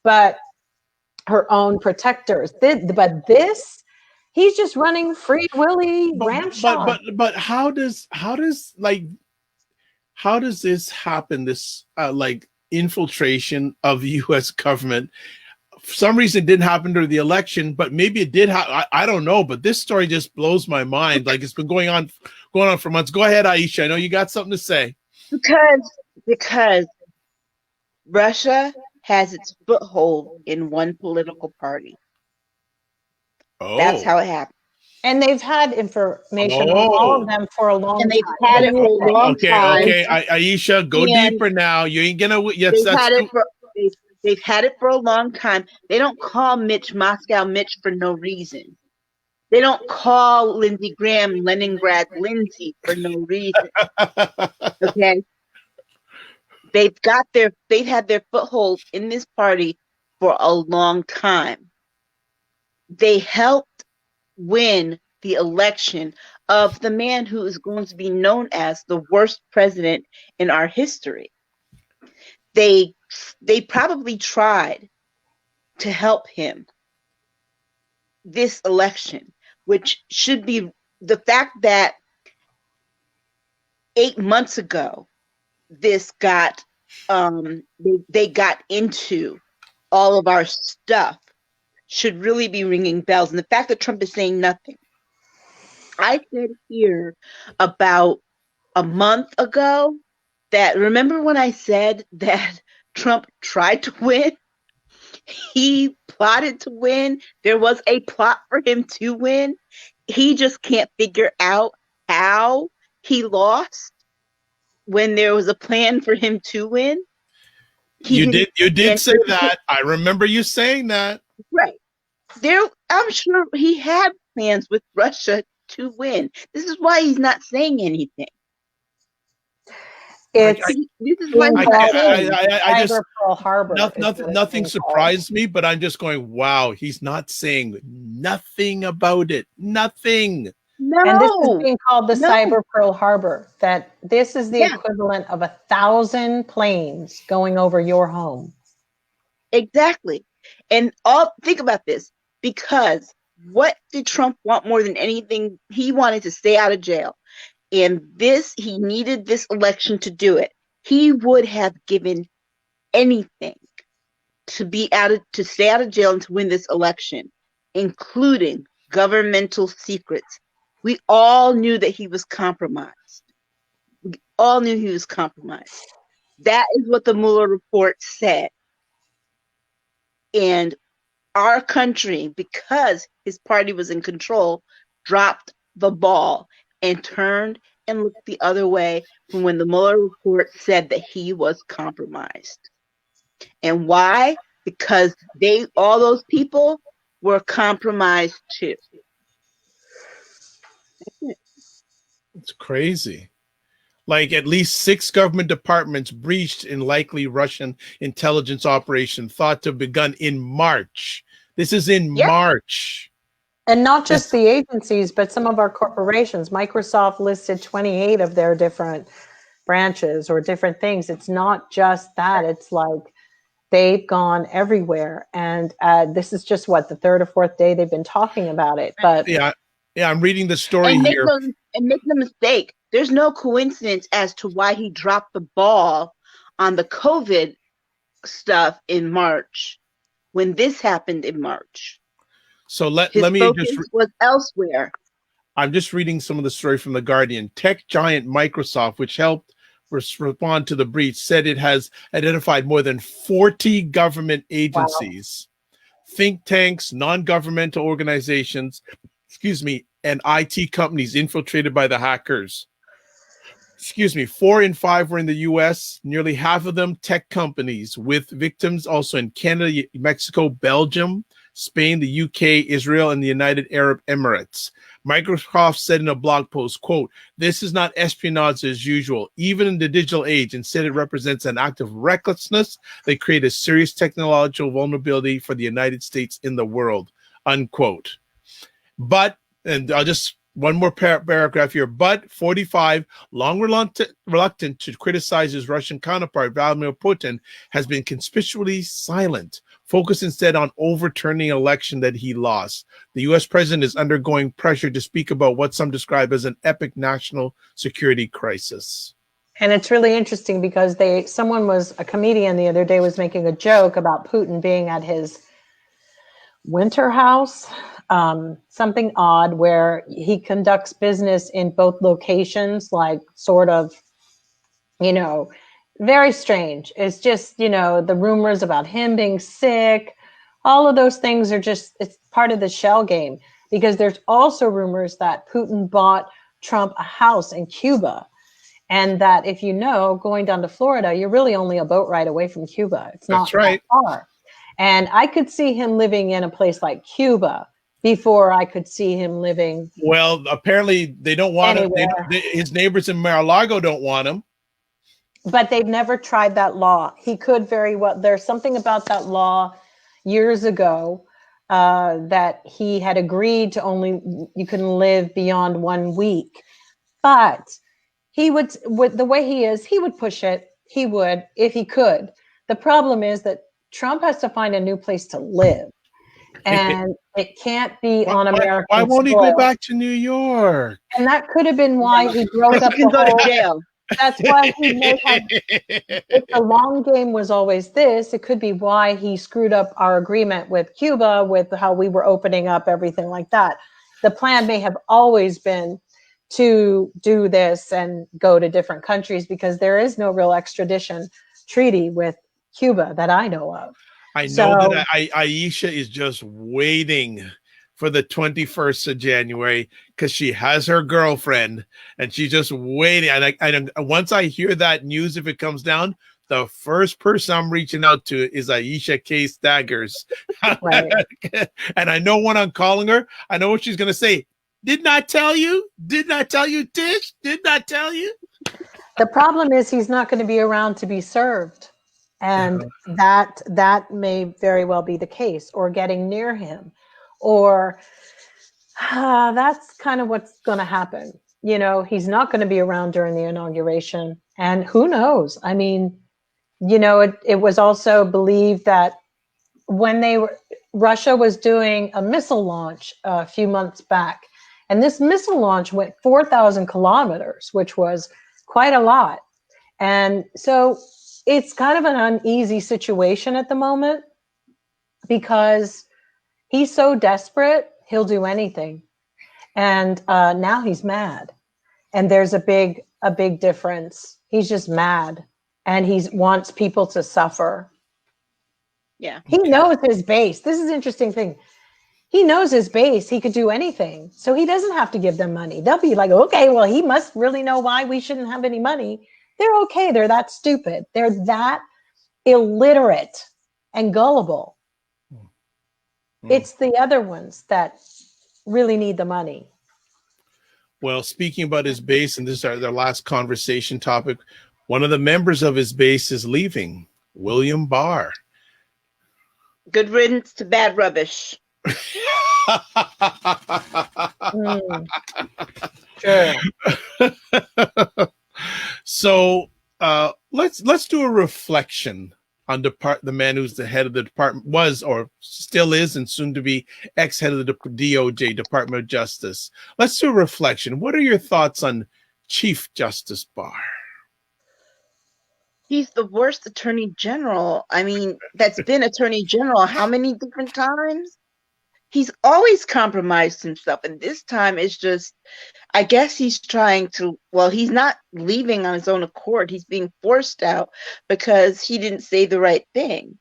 but her own protectors. But this, he's just running free willy ramshot. But how does this happen? This like infiltration of the U.S. government. For some reason, it didn't happen during the election, but maybe it did. I don't know. But this story just blows my mind. Like it's been going on for months. Go ahead, Aisha. I know you got something to say. Because Russia has its foothold in one political party. Oh. That's how it happened. And they've had information on all of them for a long time. And they've had it for a long time. Okay, Aisha, go deeper now. You ain't gonna. Yes, they've had it for a long time. They don't call Moscow Mitch for no reason. They don't call Lindsey Graham Leningrad Lindsey for no reason. Okay. They've had their foothold in this party for a long time. They helped win the election of the man who is going to be known as the worst president in our history. They probably tried to help him this election, which should be the fact that 8 months ago, this got they got into all of our stuff should really be ringing bells. And the fact that Trump is saying nothing. I said here about a month ago that, remember when I said that Trump tried to win? He plotted to win. There was a plot for him to win. He just can't figure out how he lost when there was a plan for him to win. You did say that. I remember you saying that. Right. I'm sure he had plans with Russia to win. This is why he's not saying anything. Pearl Harbor. Nothing surprised me, but I'm just going, wow, he's not saying nothing about it. Nothing. No. And this is being called the Cyber Pearl Harbor. That this is the equivalent of 1,000 planes going over your home. Exactly. And think about this, because what did Trump want more than anything? He wanted to stay out of jail. And he needed this election to do it. He would have given anything to stay out of jail and to win this election, including governmental secrets. We all knew that he was compromised. We all knew he was compromised. That is what the Mueller report said. And our country, because his party was in control, dropped the ball and turned and looked the other way from when the Mueller report said that he was compromised. And why? Because all those people were compromised too. It's crazy. Like at least 6 government departments breached in likely Russian intelligence operation thought to have begun in March. This is in March. And not just the agencies, but some of our corporations. Microsoft listed 28 of their different branches or different things. It's not just that. It's like they've gone everywhere. And this is just what, the third or fourth day they've been talking about it. But yeah, I'm reading the story And here. make no mistake, there's no coincidence as to why he dropped the ball on the COVID stuff in March when this happened in March. So let His me focus just was elsewhere. I'm just reading some of the story from The Guardian. Tech giant Microsoft, which helped respond to the breach, said it has identified more than 40 government agencies, think tanks, non-governmental organizations, and IT companies infiltrated by the hackers. 4 in 5 were in the US, nearly half of them tech companies, with victims also in Canada, Mexico, Belgium, Spain, the UK, Israel, and the United Arab Emirates. Microsoft said in a blog post, quote, "This is not espionage as usual, even in the digital age. Instead, it represents an act of recklessness that created a serious technological vulnerability for the United States in the world," unquote. But, and I'll just one more paragraph here. But 45, long reluctant to criticize his Russian counterpart, Vladimir Putin, has been conspicuously silent, focused instead on overturning an election that he lost. The U.S. president is undergoing pressure to speak about what some describe as an epic national security crisis. And it's really interesting because a comedian the other day was making a joke about Putin being at his winter house, something odd, where he conducts business in both locations, like sort of, very strange. It's just, the rumors about him being sick, all of those things are just, it's part of the shell game, because there's also rumors that Putin bought Trump a house in Cuba. And that if going down to Florida, you're really only a boat ride away from Cuba. It's not that far. And I could see him living in a place like Cuba before I could see him living. Well, apparently they don't want him. His neighbors in Mar-a-Lago don't want him. But they've never tried that law. He could very well. There's something about that law years ago that he had agreed to you couldn't live beyond 1 week. But he would, with the way he is, he would push it. He would, if he could. The problem is that Trump has to find a new place to live, and it can't be on American Why won't he soil. go back to New York? And that could have been why he broke up He can the go whole. to jail. That's why he may have. If the long game was always this, it could be why he screwed up our agreement with Cuba, with how we were opening up everything like that. The plan may have always been to do this and go to different countries, because there is no real extradition treaty with Cuba that I know of. I know that Aisha is just waiting for the 21st of January because she has her girlfriend and she's just waiting. And once I hear that news, if it comes down, the first person I'm reaching out to is Aisha K. Staggers. Right. And I know when I'm calling her, I know what she's going to say. Did not tell you? Did not tell you, Tish? Did not tell you? The problem is he's not going to be around to be served. And that may very well be the case, or getting near him, or that's kind of what's going to happen. He's not going to be around during the inauguration, and who knows? I mean, it was also believed that when Russia was doing a missile launch a few months back, and this missile launch went 4,000 kilometers, which was quite a lot. And so it's kind of an uneasy situation at the moment, because he's so desperate, he'll do anything. And now he's mad. And there's a big difference. He's just mad, and he wants people to suffer. Yeah. He knows his base. This is an interesting thing. He knows his base. He could do anything. So he doesn't have to give them money. They'll be like, okay, well, he must really know why we shouldn't have any money. They're okay. They're that stupid. They're that illiterate and gullible. It's the other ones that really need the money. Well, speaking about his base, and this is our last conversation topic, one of the members of his base is leaving, William Barr. Good riddance to bad rubbish. Sure. So let's do a reflection on the man who's the head of the department, was or still is, and soon to be ex-head of the DOJ, Department of Justice. Let's do a reflection. What are your thoughts on Chief Justice Barr? He's the worst attorney general. I mean, that's been attorney general how many different times? He's always compromised himself. And this time it's just, I guess he's trying to, well, he's not leaving on his own accord. He's being forced out because he didn't say the right thing.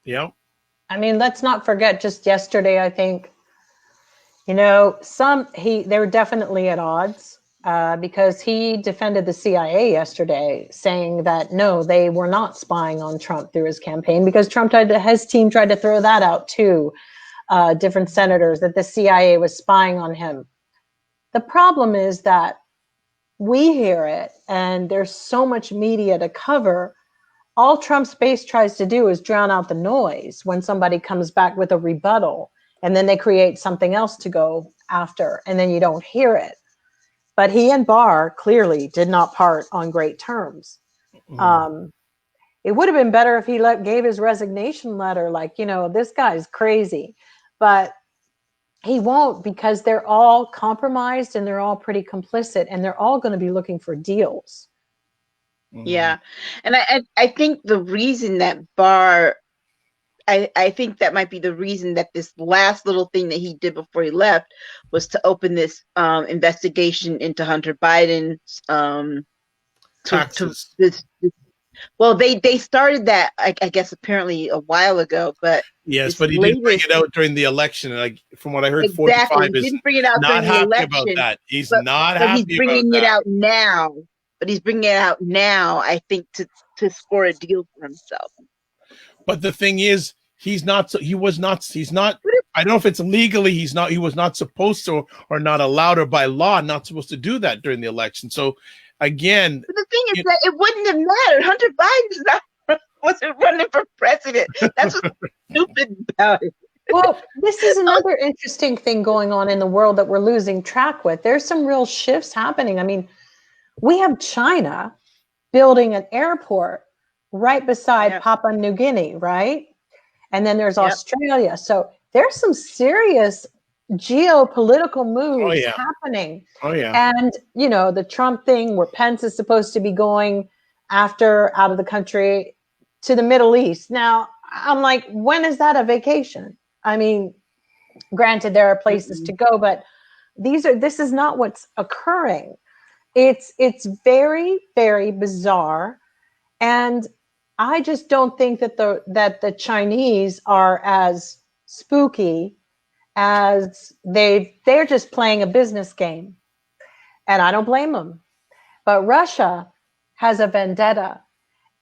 Yeah. I mean, let's not forget, just yesterday, I think, you know, they were definitely at odds because he defended the CIA yesterday, saying that no, they were not spying on Trump through his campaign, because his team tried to throw that out too. Different senators, that the CIA was spying on him. The problem is that we hear it and there's so much media to cover. All Trump's base tries to do is drown out the noise when somebody comes back with a rebuttal, and then they create something else to go after, and then you don't hear it. But he and Barr clearly did not part on great terms. It would have been better if he gave his resignation letter, like, you know, this guy's crazy. But he won't, because they're all compromised and they're all pretty complicit, and they're all going to be looking for deals. Yeah. And I think the reason that Barr, I think that might be the reason that this last little thing that he did before he left was to open this investigation into Hunter Biden's taxes. Well, they started that, I guess, apparently a while ago, but yes, but he didn't bring it out during the election. Like, from what I heard, exactly. 45 he didn't bring it out not during the happy election, about that. He's but, not but happy he's bringing about it that. out now. But he's bringing it out now, I think, to score a deal for himself. But the thing is, he's not. I don't know if it's legally. He was not supposed to, or not allowed, or by law, not supposed to do that during the election. So, again, but the thing is that it wouldn't have mattered. Hunter Biden wasn't running for president. That's what's stupid about it. Well, this is another interesting thing going on in the world that we're losing track with. There's some real shifts happening. I mean, we have China building an airport right beside Papua New Guinea, right? And then there's Australia. So there's some serious geopolitical moves happening. Oh, yeah. And, you know, the Trump thing where Pence is supposed to be going out of the country to the Middle East. Now, I'm like, when is that a vacation? I mean, granted, there are places to go, but this is not what's occurring. It's very, very bizarre. And I just don't think that the Chinese are as spooky as they're just playing a business game. And I don't blame them. But Russia has a vendetta.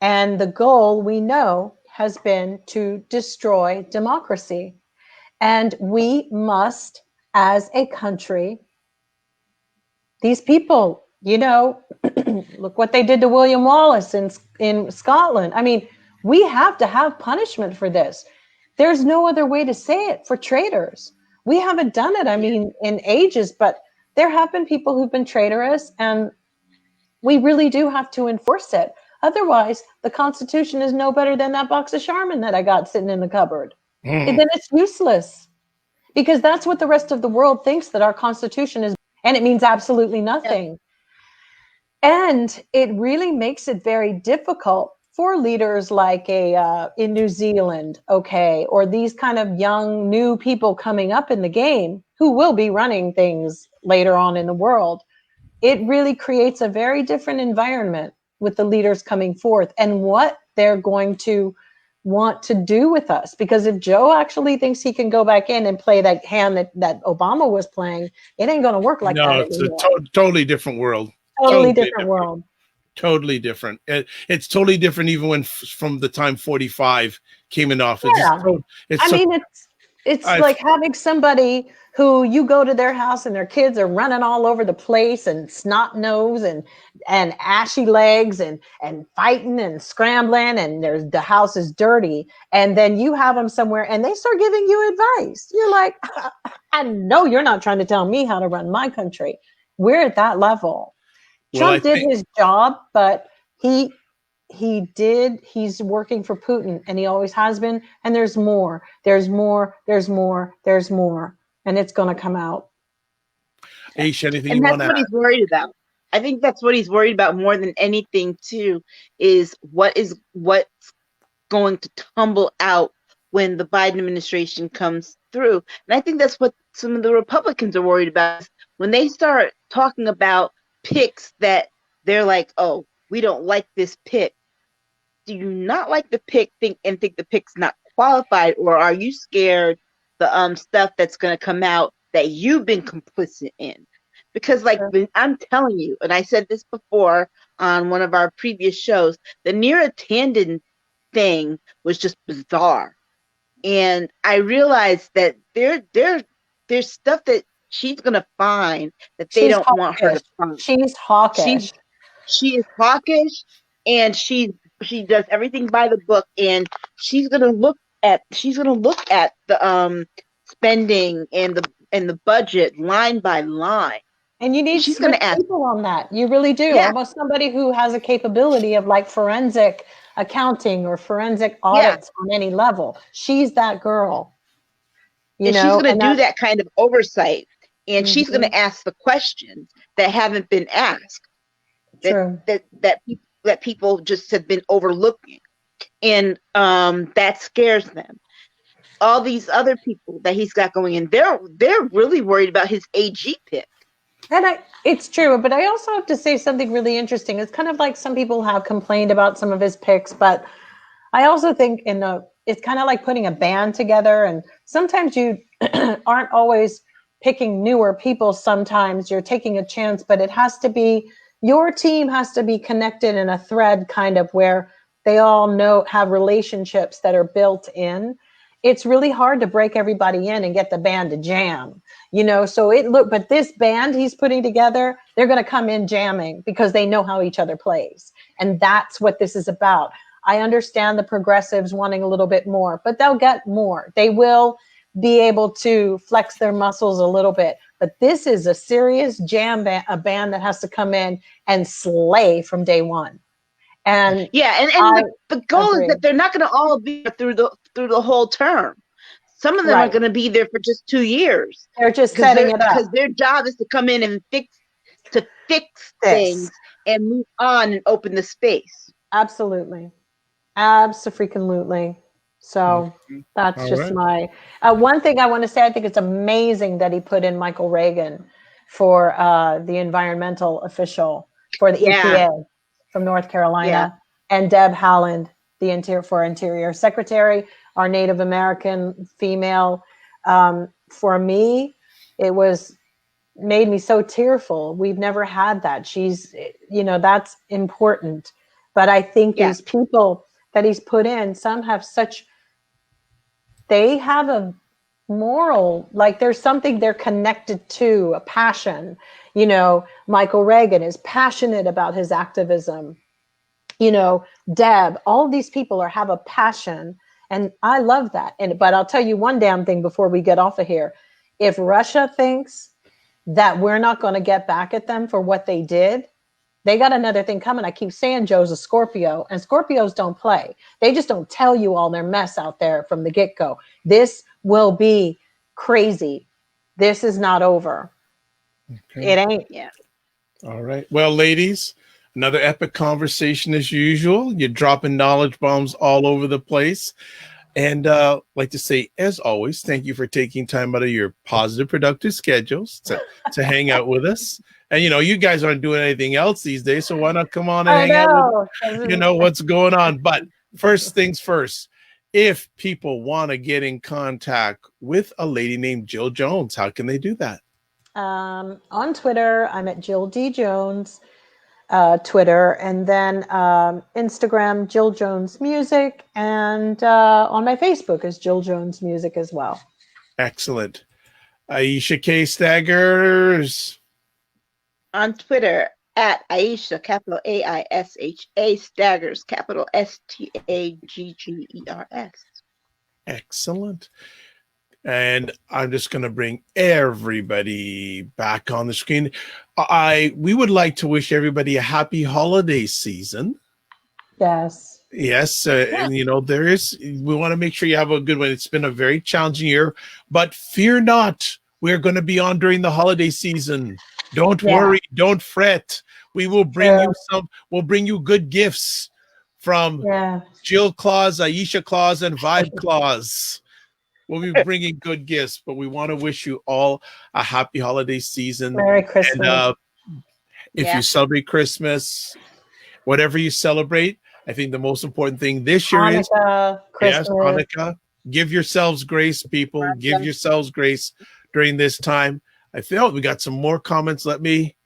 And the goal, we know, has been to destroy democracy. And we must, as a country, these people, you know, look what they did to William Wallace in Scotland. I mean, we have to have punishment for this. There's no other way to say it, for traitors. We haven't done it, I mean, in ages, but there have been people who've been traitorous, and we really do have to enforce it. Otherwise, the Constitution is no better than that box of Charmin that I got sitting in the cupboard. And then it's useless, because that's what the rest of the world thinks, that our Constitution is, and it means absolutely nothing. And it really makes it very difficult for leaders like in New Zealand, or these kind of young, new people coming up in the game who will be running things later on in the world. It really creates a very different environment with the leaders coming forth and what they're going to want to do with us. Because if Joe actually thinks he can go back in and play that hand that Obama was playing, it ain't going to work like that anymore. It's a totally different world. Totally different world. Totally different. It's totally different even when from the time 45 came in office. It's like having somebody who you go to their house and their kids are running all over the place and snot nose and ashy legs and fighting and scrambling, and the house is dirty, and then you have them somewhere and they start giving you advice. You're like, I know you're not trying to tell me how to run my country. We're at that level. Trump did his job, but he he's working for Putin, and he always has been, and there's more, there's more, there's more, there's more, and it's going to come out. Aisha, anything And you that's want to what add? he's worried about. I think that's what he's worried about more than anything too, is what's going to tumble out when the Biden administration comes through. And I think that's what some of the Republicans are worried about, is when they start talking about picks that they're like, oh, we don't like this pick. Do you not like the pick think the pick's not qualified, or are you scared the stuff that's going to come out that you've been complicit in? Because I'm telling you, and I said this before on one of our previous shows, the Neera Tanden thing was just bizarre. And I realized that there's stuff that she's going to find that they She's don't want her to find. She's hawkish. She is hawkish, and she does everything by the book, and she's gonna look at the spending and the budget line by line. And you need She's smart gonna ask people on that. You really do. Yeah. Almost somebody who has a capability of like forensic accounting or forensic audits on any level. She's that girl. And she's gonna do that kind of oversight, and she's gonna ask the questions that haven't been asked. That people just have been overlooking, and that scares them. All these other people that he's got going in, they're really worried about his AG pick. And it's true, but I also have to say something really interesting. It's kind of like some people have complained about some of his picks, but I also think it's kind of like putting a band together, and sometimes you aren't always picking newer people. Sometimes you're taking a chance, but it has to be, your team has to be connected in a thread, kind of where they all have relationships that are built in. It's really hard to break everybody in and get the band to jam, but this band he's putting together, they're going to come in jamming because they know how each other plays. And that's what this is about. I understand the progressives wanting a little bit more, but they'll get more. They will be able to flex their muscles a little bit. But this is a serious jam band, a band that has to come in and slay from day one. And the goal is that they're not going to all be through the whole term. Some of them are going to be there for just 2 years. They're just setting it up because their job is to come in and fix things and move on and open the space. Absolutely. Abso-freaking-lutely. So that's all just right. My one thing I want to say. I think it's amazing that he put in Michael Reagan for the environmental official for the EPA from North Carolina, and Deb Haaland, the Interior Secretary, our Native American female. For me, it made me so tearful. We've never had that. She's, that's important. But I think these people that he's put in, some have they have a moral, like there's something they're connected to, a passion. Michael Reagan is passionate about his activism. Deb, all these people have a passion, and I love that. But I'll tell you one damn thing before we get off of here. If Russia thinks that we're not going to get back at them for what they did, they got another thing coming. I keep saying Joe's a Scorpio, and Scorpios don't play. They just don't tell you all their mess out there from the get-go. This will be crazy. This is not over. Okay. It ain't yet. All right. Well, ladies, another epic conversation as usual. You're dropping knowledge bombs all over the place. And like to say, as always, thank you for taking time out of your positive, productive schedules to hang out with us. And, you guys aren't doing anything else these days, so why not come on and hang out with what's going on. But first things first, if people want to get in contact with a lady named Jill Jones, how can they do that? On Twitter, I'm at Jill D. Jones, Twitter, and then Instagram, Jill Jones Music, and on my Facebook is Jill Jones Music as well. Excellent. Aisha K. Staggers. On Twitter, at Aisha, capital AISHA, Staggers, capital STAGGERS. Excellent. And I'm just going to bring everybody back on the screen. We would like to wish everybody a happy holiday season. Yes. Yes, and we want to make sure you have a good one. It's been a very challenging year, but fear not. We're going to be on during the holiday season. Don't worry, don't fret. We will bring you we'll bring you good gifts from Jill Claus, Aisha Claus, and Vibe Claus. We'll be bringing good gifts, but we want to wish you all a happy holiday season. Merry Christmas. And if you celebrate Christmas, whatever you celebrate, I think the most important thing this year is Christmas. Hanukkah. Give yourselves grace, people. Give yourselves grace during this time. I feel we got some more comments. Let me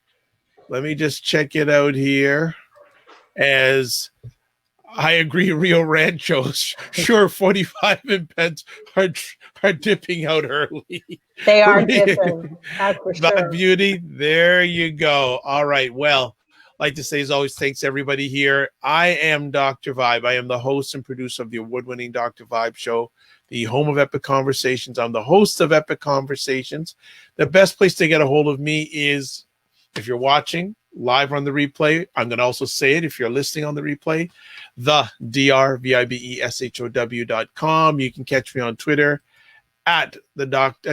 just check it out here. As I agree, Rio Ranchos. Sure, 45 and pence are dipping out early. They are dipping. That's for Black sure. Beauty, there you go. All right. Well, like to say as always, thanks everybody here. I am Dr. Vibe. I am the host and producer of the award-winning Dr. Vibe show, the home of Epic Conversations. I'm the host of Epic Conversations. The best place to get a hold of me is if you're watching live on the replay. I'm going to also say it if you're listening on the replay, the drvibeshow.com. You can catch me on Twitter at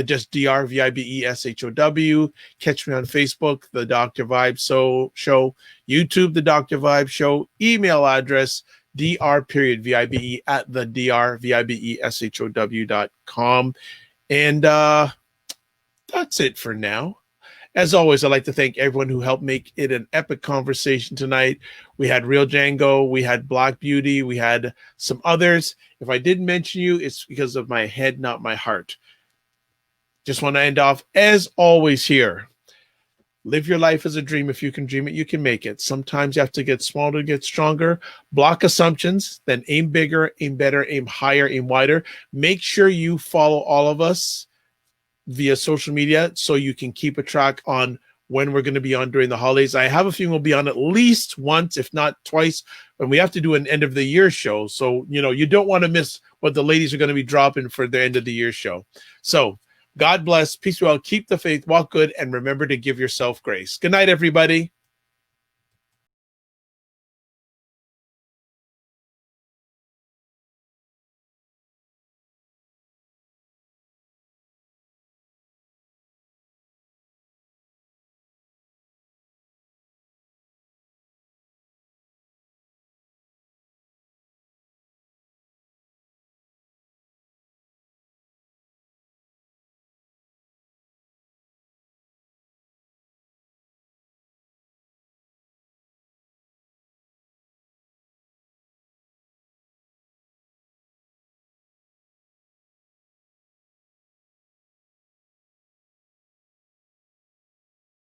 just drvibeshow. Catch me on Facebook, the Dr. Vibe Show, YouTube, the Dr. Vibe Show, email address dr.vibe at the drvibeshow.com. And that's it for now. As always, I'd like to thank everyone who helped make it an epic conversation tonight. We had Real Django, we had Black Beauty, we had some others. If I didn't mention you, it's because of my head, not my heart. Just want to end off, as always here. Live your life as a dream. If you can dream it, you can make it. Sometimes you have to get smaller to get stronger. Block assumptions, then aim bigger, aim better, aim higher, aim wider. Make sure you follow all of us via social media so you can keep a track on when we're going to be on during the holidays. I have a feeling we'll be on at least once, if not twice, and we have to do an end of the year show. So, you don't want to miss what the ladies are going to be dropping for their end of the year show. So God bless, peace well, keep the faith, walk good, and remember to give yourself grace. Good night, everybody.